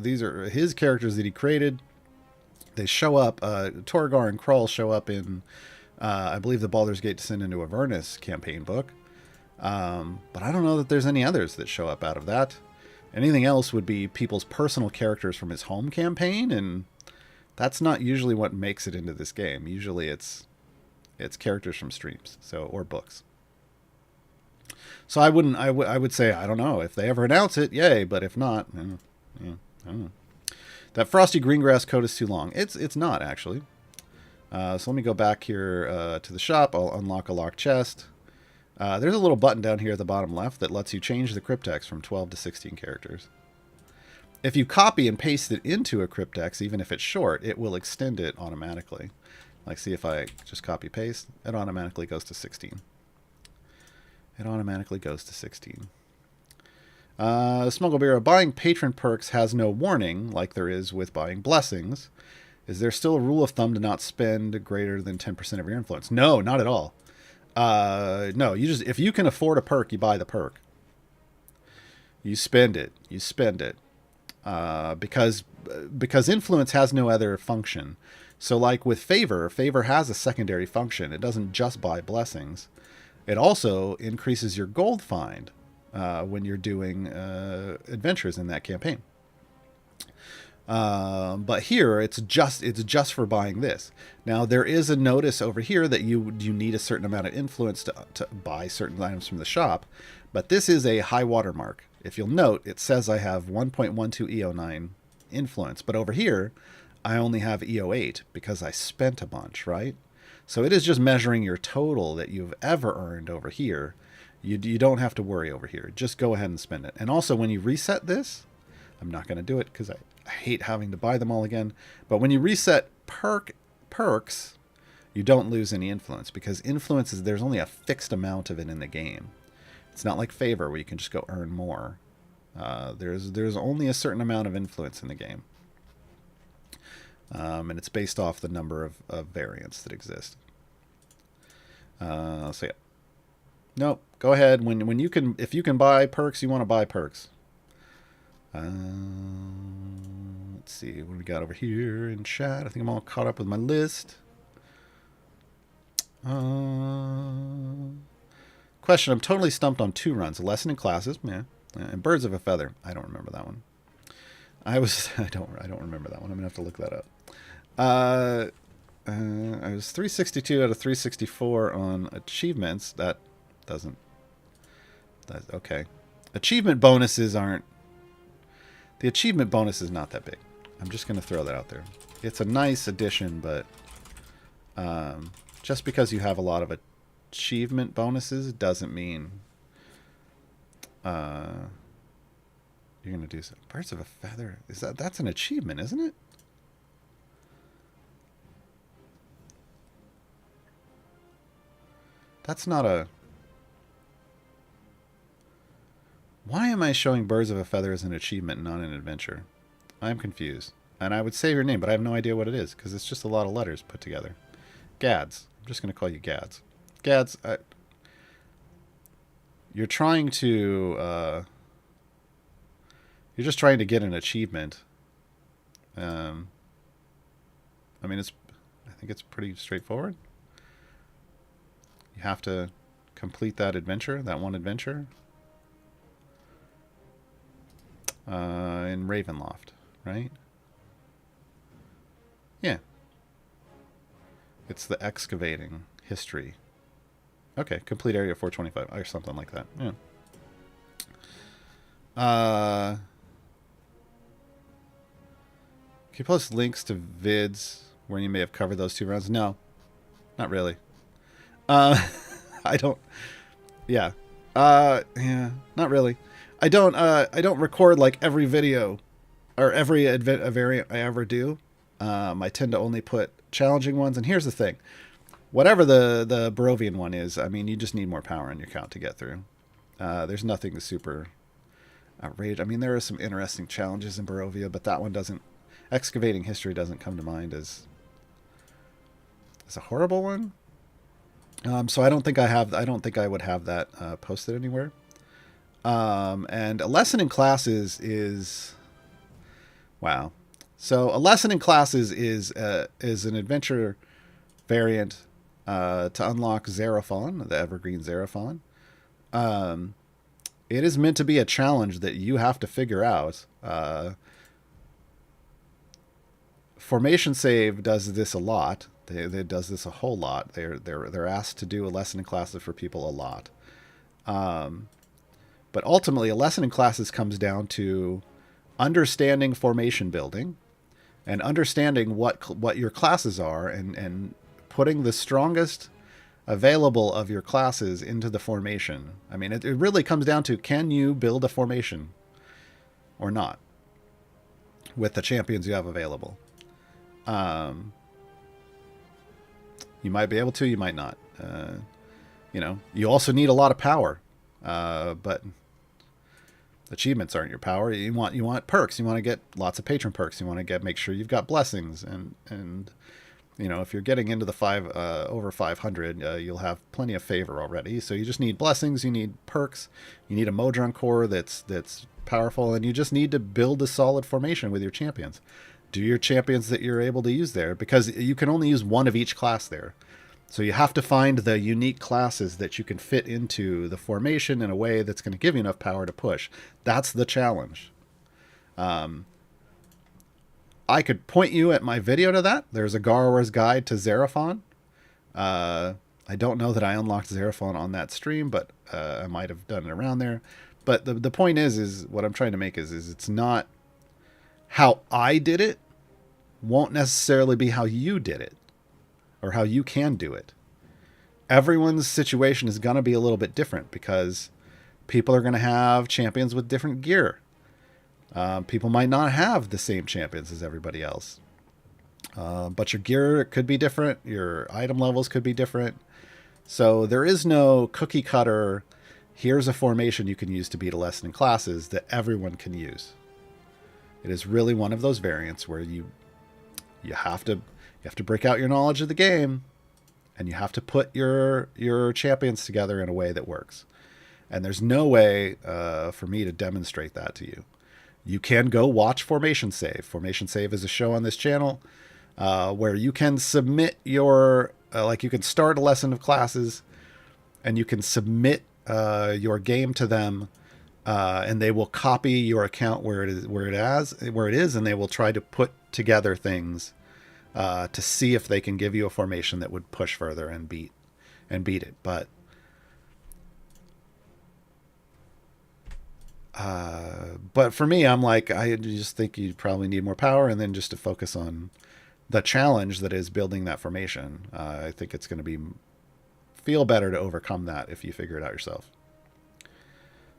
his characters that he created. They show up, Torragar and Krull show up in I believe the Baldur's Gate Descent into Avernus campaign book. But I don't know that there's any others that show up out of that. Anything else would be people's personal characters from his home campaign, and that's not usually what makes it into this game. Usually it's characters from streams, or books. So I would say, I don't know. If they ever announce it, yay, but if not, I don't know. That Frosty Greengrass code is too long. It's not, actually. So let me go back here to the shop. I'll unlock a locked chest. There's a little button down here at the bottom left that lets you change the cryptex from 12 to 16 characters. If you copy and paste it into a cryptex, even if it's short, it will extend it automatically. Like, see if I just copy paste, it automatically goes to 16. It automatically goes to 16. Smuggle Bureau, buying patron perks has no warning, like there is with buying blessings. Is there still a rule of thumb to not spend greater than 10% of your influence? No, not at all. No, if you can afford a perk, you buy the perk. You spend it. Because influence has no other function. So like with favor has a secondary function. It doesn't just buy blessings. It also increases your gold find when you're doing adventures in that campaign. But here it's just for buying this. Now there is a notice over here that you need a certain amount of influence to buy certain items from the shop, but this is a high water mark. If you'll note, it says I have 1.12 EO9 influence, but over here I only have EO8 because I spent a bunch, right? So it is just measuring your total that you've ever earned over here. You don't have to worry over here. Just go ahead and spend it. And also when you reset this, I'm not going to do it because I hate having to buy them all again. But when you reset perks, you don't lose any influence because influence there's only a fixed amount of it in the game. It's not like favor where you can just go earn more. There's only a certain amount of influence in the game. And it's based off the number of variants that exist. So yeah. Nope. Go ahead. If you can buy perks, you want to buy perks. Let's see what we got over here in chat. I think I'm all caught up with my list. Question: I'm totally stumped on 2 runs. A lesson in classes, yeah, and birds of a feather. I don't remember that one. I don't remember that one. I'm gonna have to look that up. I was 362 out of 364 on achievements. That's okay. Achievement bonuses aren't. The achievement bonus is not that big. I'm just going to throw that out there. It's a nice addition, but just because you have a lot of achievement bonuses doesn't mean you're going to do so. Birds of a feather. That's an achievement, isn't it? That's not a... Why am I showing Birds of a Feather as an achievement, not an adventure? I'm confused. And I would say your name, but I have no idea what it is, because it's just a lot of letters put together. Gads. I'm just going to call you Gads. Gads, you're trying to... you're just trying to get an achievement. I mean, I think it's pretty straightforward. You have to complete that adventure, that one adventure. In Ravenloft, right? Yeah. It's the excavating history. Okay, complete area 425 or something like that. Yeah. Can you post links to vids where you may have covered those 2 rounds? No, not really. I don't. Yeah. Yeah, not really. I don't record like every video or every variant I ever do. I tend to only put challenging ones. And here's the thing. whatever the Barovian one is, I mean, you just need more power in your count to get through. There's nothing super outrageous. I mean, there are some interesting challenges in Barovia, but that one doesn't. Excavating History doesn't come to mind as a horrible one. So I don't think I would have that posted anywhere. And a lesson in classes is wow. So a lesson in classes is an adventure variant to unlock Xeraphon, the Evergreen Xeraphon. It is meant to be a challenge that you have to figure out. Formation Save does this a lot. They does this a whole lot. They're asked to do a lesson in classes for people a lot. But ultimately, a lesson in classes comes down to understanding formation building and understanding what your classes are and putting the strongest available of your classes into the formation. I mean, it really comes down to, can you build a formation or not with the champions you have available? You might be able to, you might not. You also need a lot of power, but achievements aren't your power. You want perks. You want to get lots of patron perks. You want to make sure you've got blessings, and if you're getting into the over 500, you'll have plenty of favor already. So you just need blessings. You need perks. You need a Modron core that's powerful, and you just need to build a solid formation with your champions. Do your champions that you're able to use there, because you can only use one of each class there. So you have to find the unique classes that you can fit into the formation in a way that's going to give you enough power to push. That's the challenge. I could point you at my video to that. There's a Gaarawarr's Guide to Xeraphon. I don't know that I unlocked Xeraphon on that stream, but I might have done it around there. But the point is what I'm trying to make is it's not how I did it won't necessarily be how you did it or how you can do it. Everyone's situation is going to be a little bit different because people are going to have champions with different gear. People might not have the same champions as everybody else. But your gear could be different. Your item levels could be different. So there is no cookie cutter, here's a formation you can use to beat a lesson in classes that everyone can use. It is really one of those variants where you have to break out your knowledge of the game, and you have to put your champions together in a way that works. And there's no way for me to demonstrate that to you. You can go watch Formation Save. Formation Save is a show on this channel where you can submit your you can start a lesson of classes, and you can submit your game to them. And they will copy your account where it is, and they will try to put together things to see if they can give you a formation that would push further and beat it. But for me, I'm like, I just think you probably need more power, and then just to focus on the challenge that is building that formation. I think it's going to feel better to overcome that if you figure it out yourself.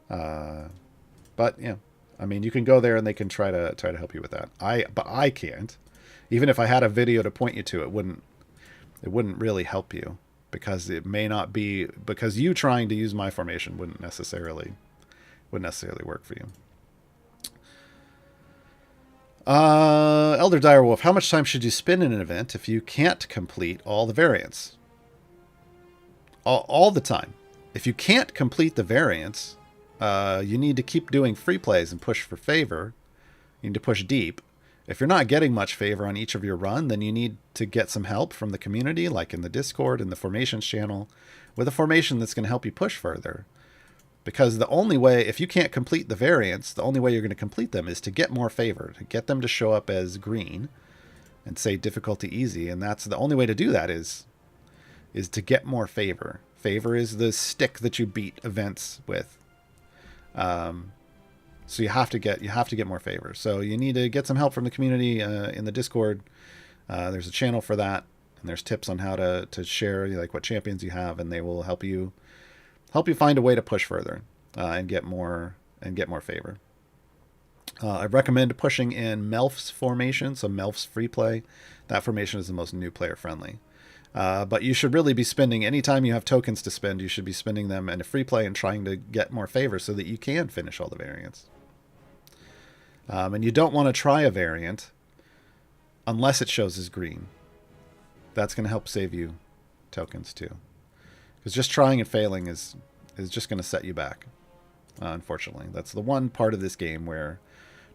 But yeah, I mean, you can go there and they can try to help you with that. But I can't. Even if I had a video to point you to, it wouldn't really help you, because it may not be, because you trying to use my formation wouldn't necessarily work for you. Elder Direwolf, how much time should you spend in an event if you can't complete all the variants? All the time. If you can't complete the variants, you need to keep doing free plays and push for favor. You need to push deep. If you're not getting much favor on each of your run, then you need to get some help from the community, like in the Discord and the Formations channel, with a formation that's going to help you push further. Because the only way, if you can't complete the variants, the only way you're going to complete them is to get more favor, to get them to show up as green and say difficulty easy. And that's the only way to do that is to get more favor. Favor is the stick that you beat events with. So you have to get more favor. So you need to get some help from the community in the Discord. There's a channel for that, and there's tips on how to share like what champions you have, and they will help you find a way to push further and get more favor. I recommend pushing in Melf's formation, so Melf's free play. That formation is the most new player friendly. But you should really be spending, anytime you have tokens to spend, you should be spending them in a free play and trying to get more favor so that you can finish all the variants. And you don't want to try a variant unless it shows as green. That's going to help save you tokens too. Because just trying and failing is just going to set you back. Unfortunately, that's the one part of this game where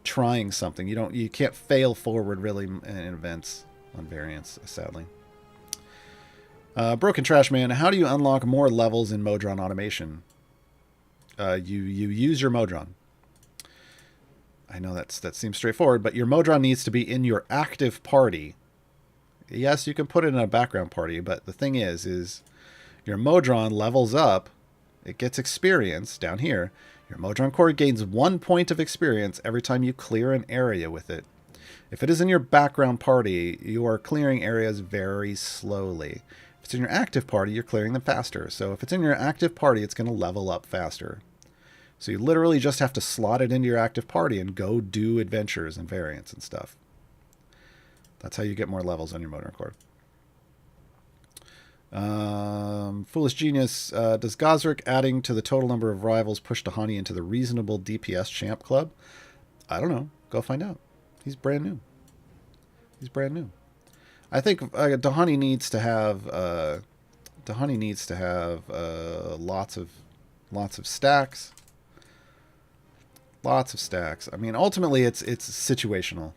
trying something, you can't fail forward really in events on variants, sadly. Broken Trash Man, how do you unlock more levels in Modron automation? You use your Modron. I know that seems straightforward, but your Modron needs to be in your active party. Yes, you can put it in a background party, but the thing is your Modron levels up. It gets experience down here. Your Modron core gains 1 point of experience every time you clear an area with it. If it is in your background party, you are clearing areas very slowly. If it's in your active party, you're clearing them faster. So if it's in your active party, it's going to level up faster. So you literally just have to slot it into your active party and go do adventures and variants and stuff. That's how you get more levels on your Modron core. Foolish Genius, does Gazrick adding to the total number of rivals push Dahani into the reasonable DPS champ club? I don't know. Go find out. He's brand new. I think Dahani needs to have lots of stacks. Lots of stacks. I mean, ultimately, it's situational.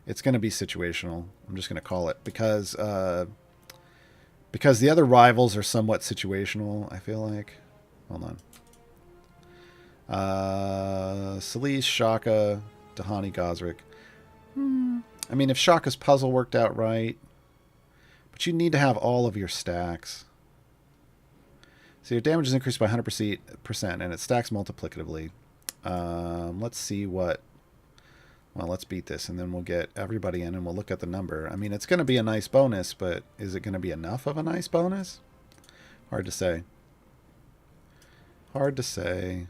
It's going to be situational. I'm just going to call it because the other rivals are somewhat situational, I feel like. Hold on. Celise, Shaka, Dahani, Gazrick. I mean, if Shaka's puzzle worked out right, but you need to have all of your stacks. So your damage is increased by 100%, and it stacks multiplicatively. Let's see what... Well, let's beat this, and then we'll get everybody in, and we'll look at the number. I mean, it's going to be a nice bonus, but is it going to be enough of a nice bonus? Hard to say. Hard to say.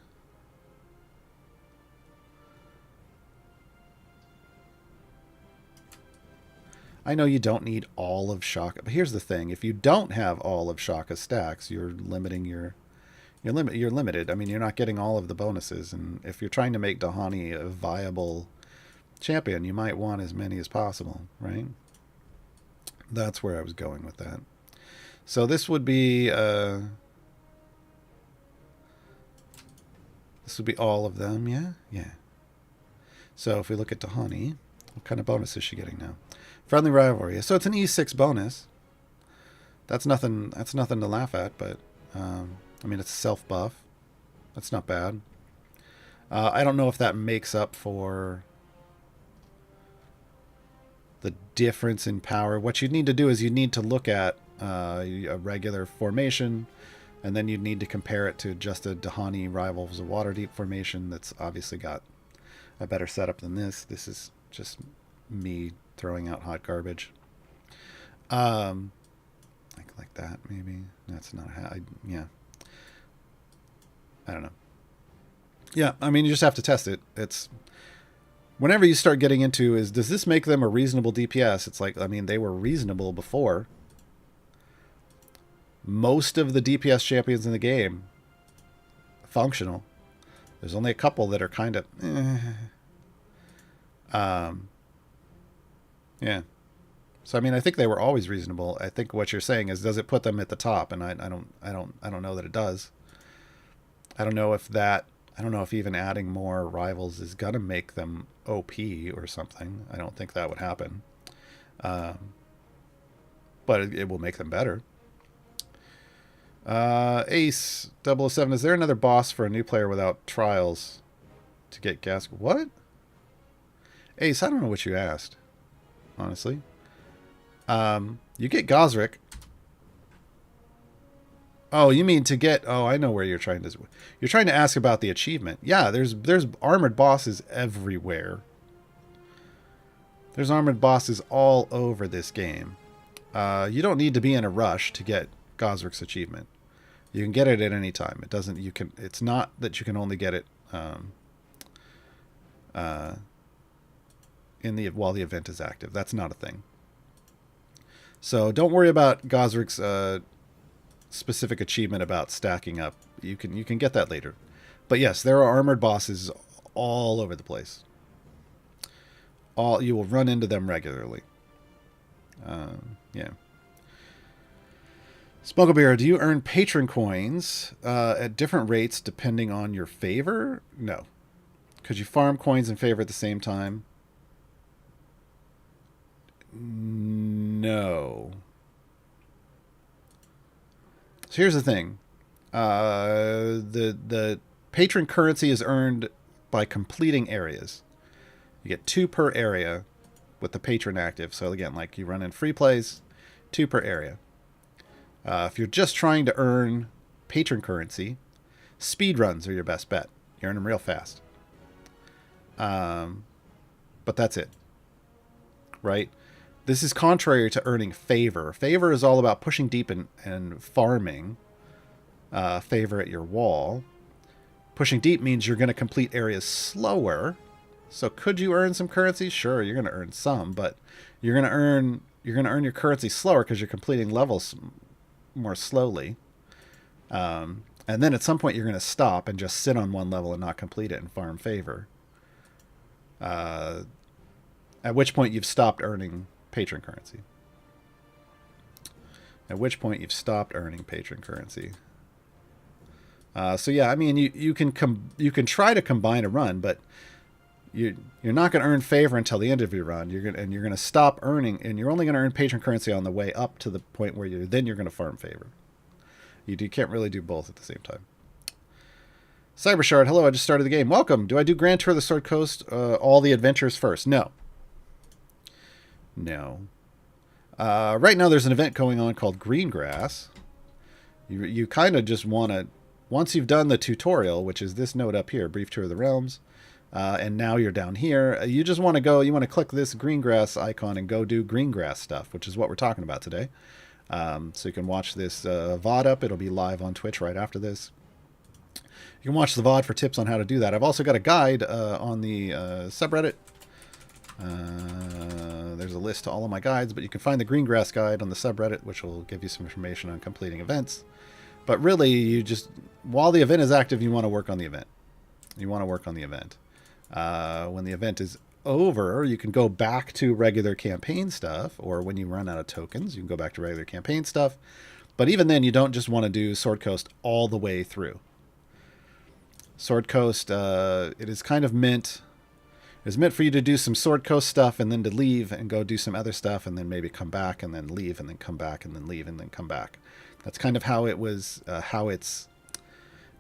I know you don't need all of Shaka, but here's the thing. If you don't have all of Shaka's stacks, you're limiting your... You're limited. I mean, you're not getting all of the bonuses, and if you're trying to make Dahani a viable champion, you might want as many as possible, right? That's where I was going with that. So this would be all of them, yeah. So if we look at Dahani, what kind of bonus is she getting now? Friendly rivalry. So it's an E6 bonus. That's nothing to laugh at, but I mean, it's self buff. That's not bad. I don't know if that makes up for the difference in power. What you need to do is you need to look at a regular formation, and then you need to compare it to just a Dahani Rivals of Waterdeep formation that's obviously got a better setup than this. This is just me throwing out hot garbage. Like that, maybe. That's not yeah. I don't know. Yeah, I mean, you just have to test it. It's... Whenever you start getting into does this make them a reasonable DPS? It's like, I mean, they were reasonable before. Most of the DPS champions in the game, functional. There's only a couple that are kind of... Yeah. So, I mean, I think they were always reasonable. I think what you're saying is, does it put them at the top? And I don't know that it does. I don't know if even adding more rivals is going to make them OP or something. I don't think that would happen. But it will make them better. Ace 007, is there another boss for a new player without trials to get gas? What? Ace, I don't know what you asked, honestly. You get Gazrick. Oh, you mean to get... Oh, I know where you're trying to... You're trying to ask about the achievement. Yeah, there's armored bosses everywhere. There's armored bosses all over this game. You don't need to be in a rush to get Gazrick's achievement. You can get it at any time. It doesn't... You can... It's not that you can only get it while the event is active. That's not a thing. So don't worry about Gazrick's specific achievement about stacking up. You can get that later. But yes, there are armored bosses all over the place. You will run into them regularly. Yeah. Smugglebeer, do you earn patron coins at different rates depending on your favor? No. Could you farm coins and favor at the same time? No. So here's the thing. The patron currency is earned by completing areas. You get 2 per area with the patron active. So again, like you run in free plays, 2 per area. If you're just trying to earn patron currency, speed runs are your best bet. You earn them real fast. But that's it. Right? This is contrary to earning favor. Favor is all about pushing deep and farming favor at your wall. Pushing deep means you're going to complete areas slower. So could you earn some currency? Sure, you're going to earn some, but you're going to earn your currency slower because you're completing levels more slowly. And then at some point you're going to stop and just sit on one level and not complete it and farm favor. At which point you've stopped earning patron currency. At which point you've stopped earning patron currency. So yeah, I mean, you can try to combine a run, but you're not going to earn favor until the end of your run. You're going to stop earning, and you're only going to earn patron currency on the way up to the point where you're going to farm favor. You can't really do both at the same time. Cybershard, hello, I just started the game. Welcome. Do I do Grand Tour of the Sword Coast, all the adventures first? No. No. Right now there's an event going on called Greengrass. You kind of just want to, once you've done the tutorial, which is this note up here, Brief Tour of the Realms, and now you're down here, you just want to go, you want to click this Greengrass icon and go do Greengrass stuff, which is what we're talking about today. So you can watch this VOD up. It'll be live on Twitch right after this. You can watch the VOD for tips on how to do that. I've also got a guide on the subreddit. There's a list to all of my guides, but you can find the Greengrass guide on the subreddit, which will give you some information on completing events. But really, you just, while the event is active, you want to work on the event. You want to work on the event. When the event is over, you can go back to regular campaign stuff, or when you run out of tokens, you can go back to regular campaign stuff. But even then, you don't just want to do Sword Coast all the way through. Sword Coast, it is kind of meant... It's meant for you to do some Sword Coast stuff and then to leave and go do some other stuff and then maybe come back and then leave and then come back and then leave and then come back. That's kind of how it was, how its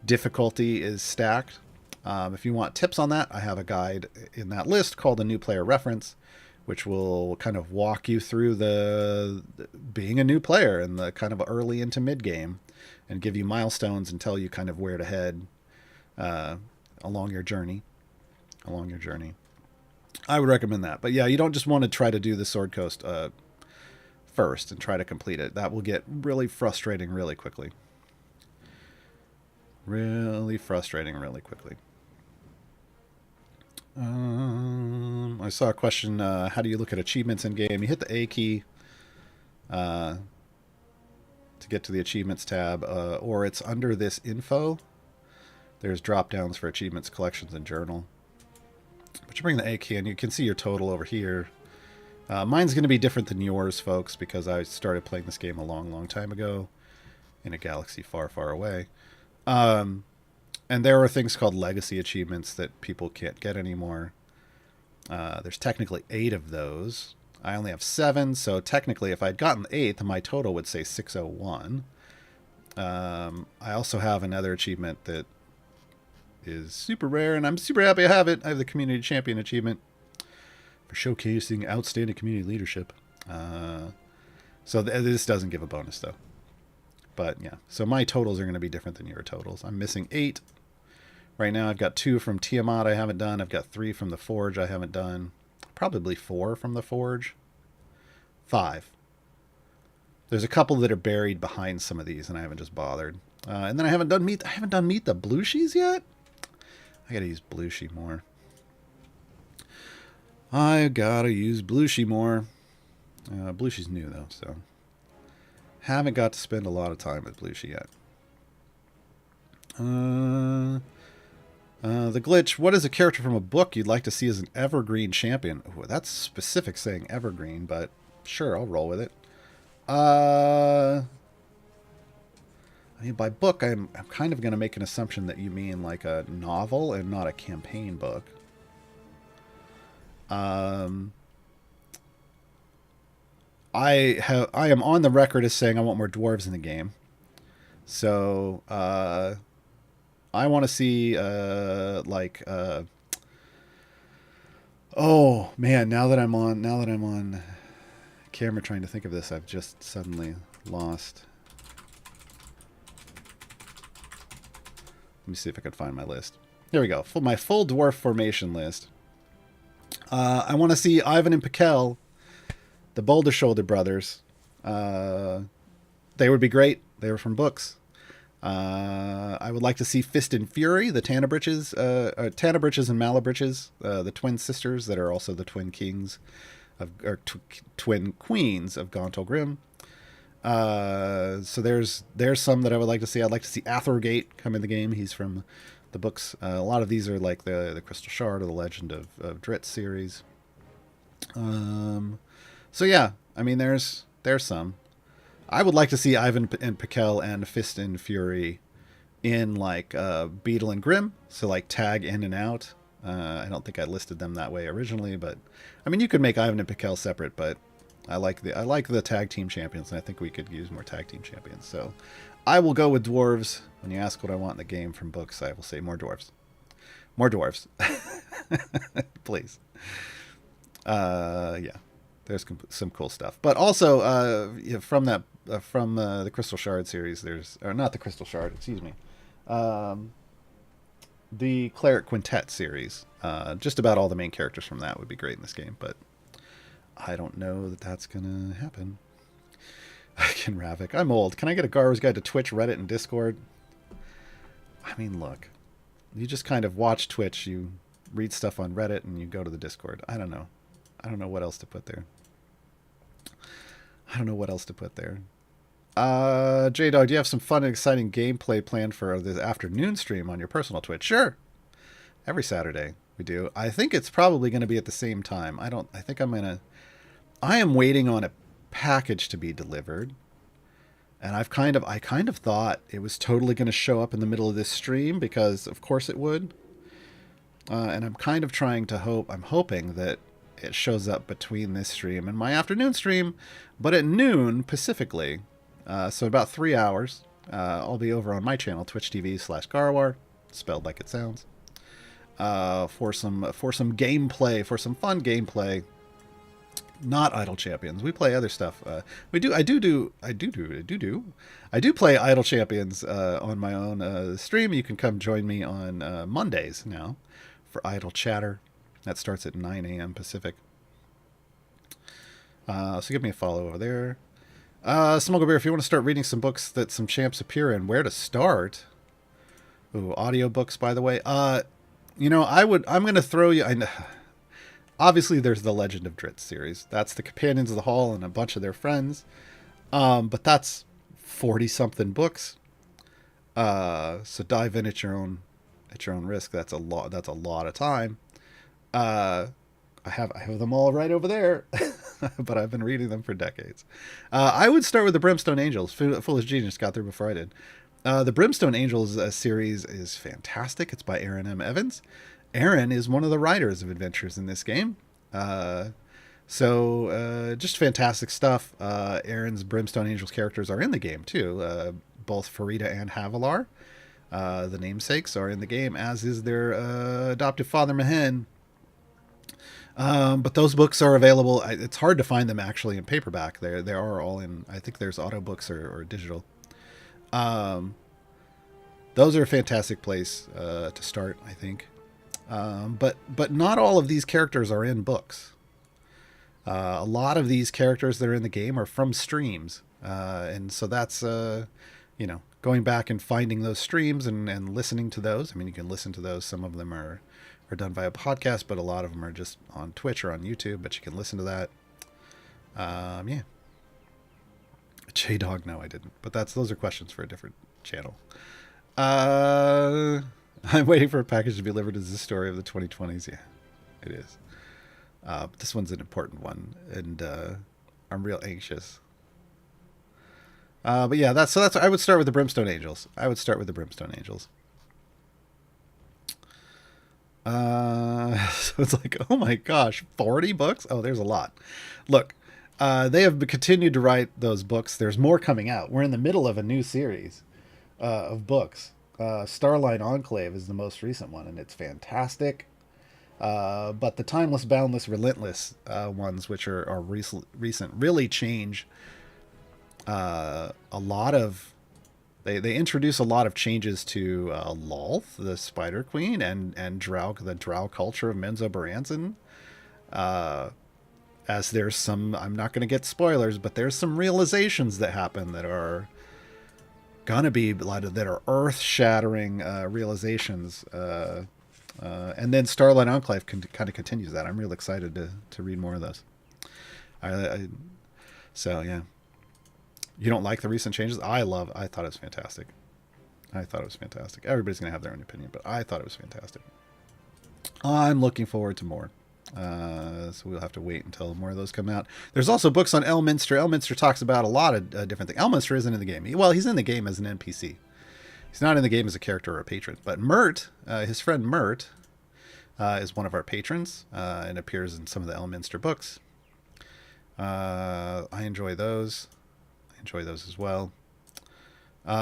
difficulty is stacked. If you want tips on that, I have a guide in that list called a New Player Reference, which will kind of walk you through the being a new player and the kind of early into mid game and give you milestones and tell you kind of where to head along your journey. I would recommend that. But yeah, you don't just want to try to do the Sword Coast first and try to complete it. That will get really frustrating really quickly. Really frustrating really quickly. I saw a question, how do you look at achievements in game? You hit the A key to get to the achievements tab, or it's under this info. There's drop downs for achievements, collections, and journal. But you bring the A key and you can see your total over here. Mine's going to be different than yours, folks, because I started playing this game a long, long time ago in a galaxy far, far away. And there are things called legacy achievements that people can't get anymore. There's technically 8 of those. I only have 7, so technically if I'd gotten the 8th, my total would say 601. I also have another achievement that is super rare, and I'm super happy I have it. I have the Community Champion achievement for showcasing outstanding community leadership. So this doesn't give a bonus, though. But yeah, so my totals are going to be different than your totals. I'm missing 8. Right now I've got 2 from Tiamat I haven't done. I've got 3 from the Forge I haven't done. Probably 4 from the Forge. 5. There's a couple that are buried behind some of these, and I haven't just bothered. And then I haven't done meet the Blueshies yet. I gotta use Blueshie more. I gotta use Blueshie more. Belushi's new, though, so haven't got to spend a lot of time with Belushi yet. The glitch. What is a character from a book you'd like to see as an evergreen champion? Ooh, that's specific saying evergreen, but sure, I'll roll with it. I mean, by book, I'm kind of going to make an assumption that you mean like a novel and not a campaign book. I am on the record as saying I want more dwarves in the game. So, I want to see, oh man, now that I'm on camera trying to think of this, I've just suddenly lost. Let me see if I can find my list. Here we go. My full dwarf formation list. I want to see Ivan and Pikkel, the Boulder Shoulder brothers. They would be great. They were from books. I would like to see Fist and Fury, the Tanabritches and Malabritches, the twin sisters that are also the twin kings twin queens of Gauntel Grim. So there's some that I would like to see. I'd like to see Athergate come in the game. He's from the books. A lot of these are like the Crystal Shard or the Legend of Dritz series. So yeah, I mean there's some. I would like to see Ivan and Pikkel and Fist and Fury in like Beetle and Grim, so like tag in and out. I don't think I listed them that way originally, but I mean you could make Ivan and Pikkel separate, but I like the tag team champions, and I think we could use more tag team champions. So I will go with dwarves. When you ask what I want in the game from books, I will say more dwarves. More dwarves. Please. Yeah. There's some cool stuff. But also from the Crystal Shard series, or not the Crystal Shard, excuse me. The Cleric Quintet series. Just about all the main characters from that would be great in this game, but I don't know that that's going to happen. I can Ravik. I'm old. Can I get a Gaarawarr's Guide to Twitch, Reddit, and Discord? I mean, look. You just kind of watch Twitch, you read stuff on Reddit, and you go to the Discord. I don't know. I don't know what else to put there. J-Dog, do you have some fun and exciting gameplay planned for this afternoon stream on your personal Twitch? Sure. Every Saturday we do. I think it's probably going to be at the same time. I am waiting on a package to be delivered. And I kind of thought it was totally going to show up in the middle of this stream because of course it would. And I'm kind of I'm hoping that it shows up between this stream and my afternoon stream, but at noon Pacifically. So about 3 hours. I'll be over on my channel, twitch.tv/Gaarawarr, spelled like it sounds. For some gameplay, for some fun gameplay. Not Idle Champions. We play other stuff. I do play Idle Champions on my own stream. You can come join me on Mondays now for Idle Chatter. That starts at 9 a.m. Pacific. So give me a follow over there. Smuggle Beer, if you want to start reading some books that some champs appear in, where to start? Ooh, audiobooks, by the way. I'm going to throw you... Obviously, there's the Legend of Dritz series. That's the Companions of the Hall and a bunch of their friends. But that's 40-something books. So dive in at your own risk. That's a lot of time. I have them all right over there, but I've been reading them for decades. I would start with the Brimstone Angels. Foolish Genius got there before I did. The Brimstone Angels series is fantastic. It's by Aaron M. Evans. Aaron is one of the writers of adventures in this game. So just fantastic stuff. Aaron's Brimstone Angels characters are in the game too. Both Farida and Havilar, the namesakes, are in the game, as is their adoptive father Mahen. But those books are available. It's hard to find them actually in paperback. They are all in, I think there's auto books or digital. Those are a fantastic place to start, I think. But not all of these characters are in books. A lot of these characters that are in the game are from streams. And so that's, going back and finding those streams and listening to those. I mean, you can listen to those. Some of them are done via podcast, but a lot of them are just on Twitch or on YouTube, but you can listen to that. Yeah. J-Dog, no, I didn't. But those are questions for a different channel. I'm waiting for a package to be delivered as the story of the 2020s. Yeah, it is. This one's an important one, and I'm real anxious. But yeah, that's I would start with the Brimstone Angels. So it's like, oh my gosh, 40 books? Oh, there's a lot. Look, they have continued to write those books. There's more coming out. We're in the middle of a new series of books. Starlight Enclave is the most recent one, and it's fantastic. But the Timeless, Boundless, Relentless ones, which are recent, really change a lot of... They introduce a lot of changes to Lolth, the Spider Queen, and the Drow culture of Menzoberranzan. As there's some... I'm not going to get spoilers, but there's some realizations that happen that are gonna be that are earth-shattering realizations. And then Starlight Enclave kind of continues that. I'm real excited to read more of those. So yeah. You don't like the recent changes? I thought it was fantastic. Everybody's going to have their own opinion, but I thought it was fantastic. I'm looking forward to more. So we'll have to wait until more of those come out. There's also books on Elminster. Elminster talks about a lot of different things. Elminster isn't in the game. Well, he's in the game as an NPC. He's not in the game as a character or a patron. But Mert, his friend Mert, is one of our patrons and appears in some of the Elminster books. I enjoy those. As well. I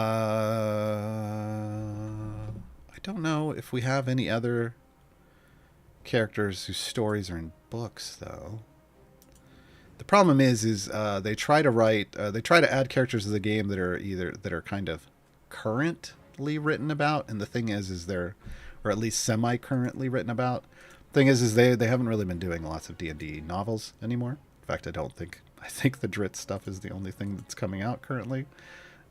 don't know if we have any other characters whose stories are in books, though. The problem is they try to add characters to the game that are kind of currently written about, and the thing is they're, or at least semi-currently written about. Thing is they haven't really been doing lots of D&D novels anymore. In fact, I think the Dritz stuff is the only thing that's coming out currently.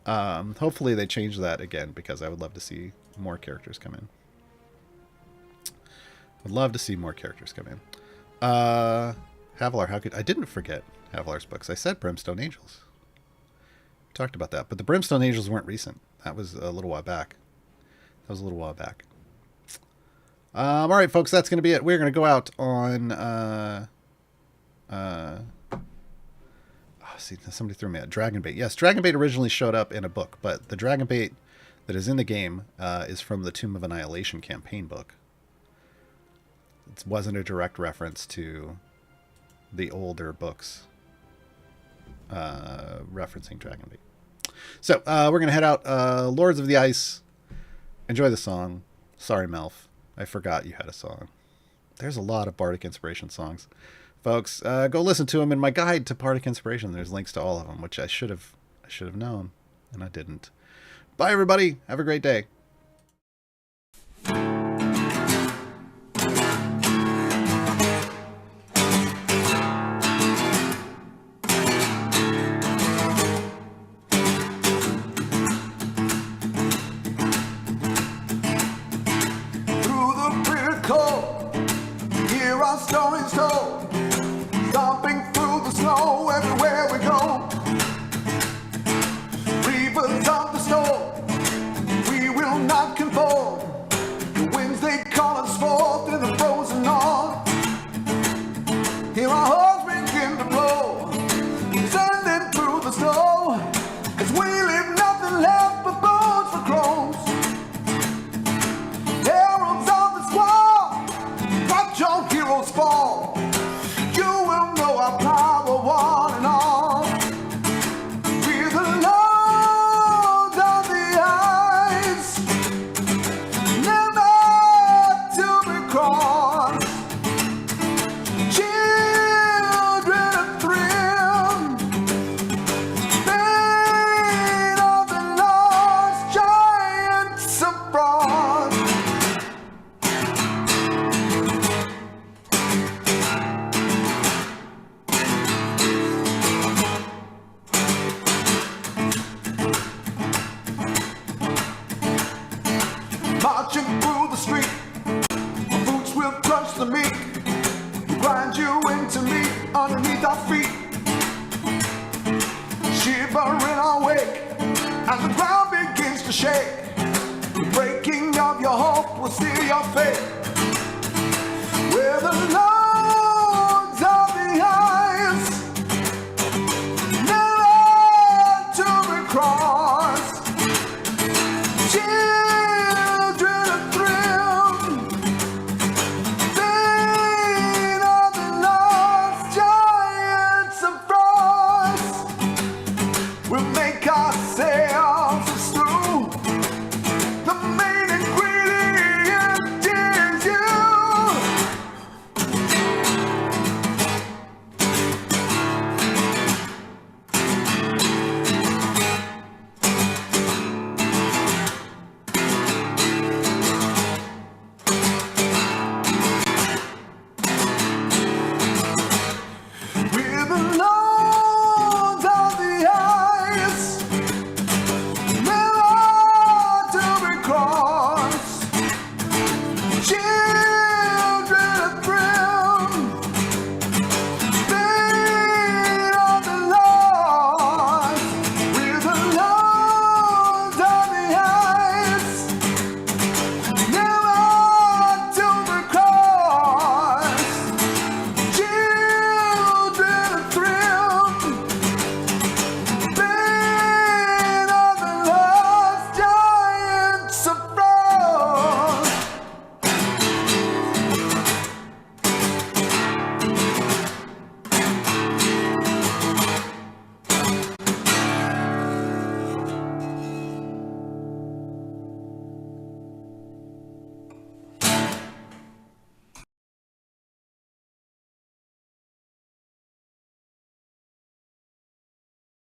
Hopefully they change that again, because I would love to see more characters come in. Havilar, I didn't forget Havilar's books. I said Brimstone Angels. We talked about that, but the Brimstone Angels weren't recent. That was a little while back. All right, folks, that's going to be it. We're going to go out on... see, somebody threw me a Dragonbait. Yes, Dragonbait originally showed up in a book, but the Dragonbait that is in the game is from the Tomb of Annihilation campaign book. It wasn't a direct reference to the older books referencing Dragonbait. So we're going to head out. Lords of the Ice. Enjoy the song. Sorry, Melf. I forgot you had a song. There's a lot of Bardic Inspiration songs. Folks, go listen to them in my guide to Bardic Inspiration. There's links to all of them, which I should have known, and I didn't. Bye, everybody. Have a great day. Through the bitter cold, hear our stories told. Stomping through the snow everywhere we go. Rivers of the storm, we will not conform. The winds they call us forth in the frozen north. Hear our horns begin to blow, descending through the snow. As we leave nothing left but bones for crows. Heralds of the squall, watch your heroes fall. Our power, one and all. We're the lords of the ice, never to be crossed. Children of thrill, fate of the lost giants abroad. Marching through the street, our boots will crush the meat, grind you into meat underneath our feet. shivering awake as the ground begins to shake. The breaking of your hope will seal your fate with a love.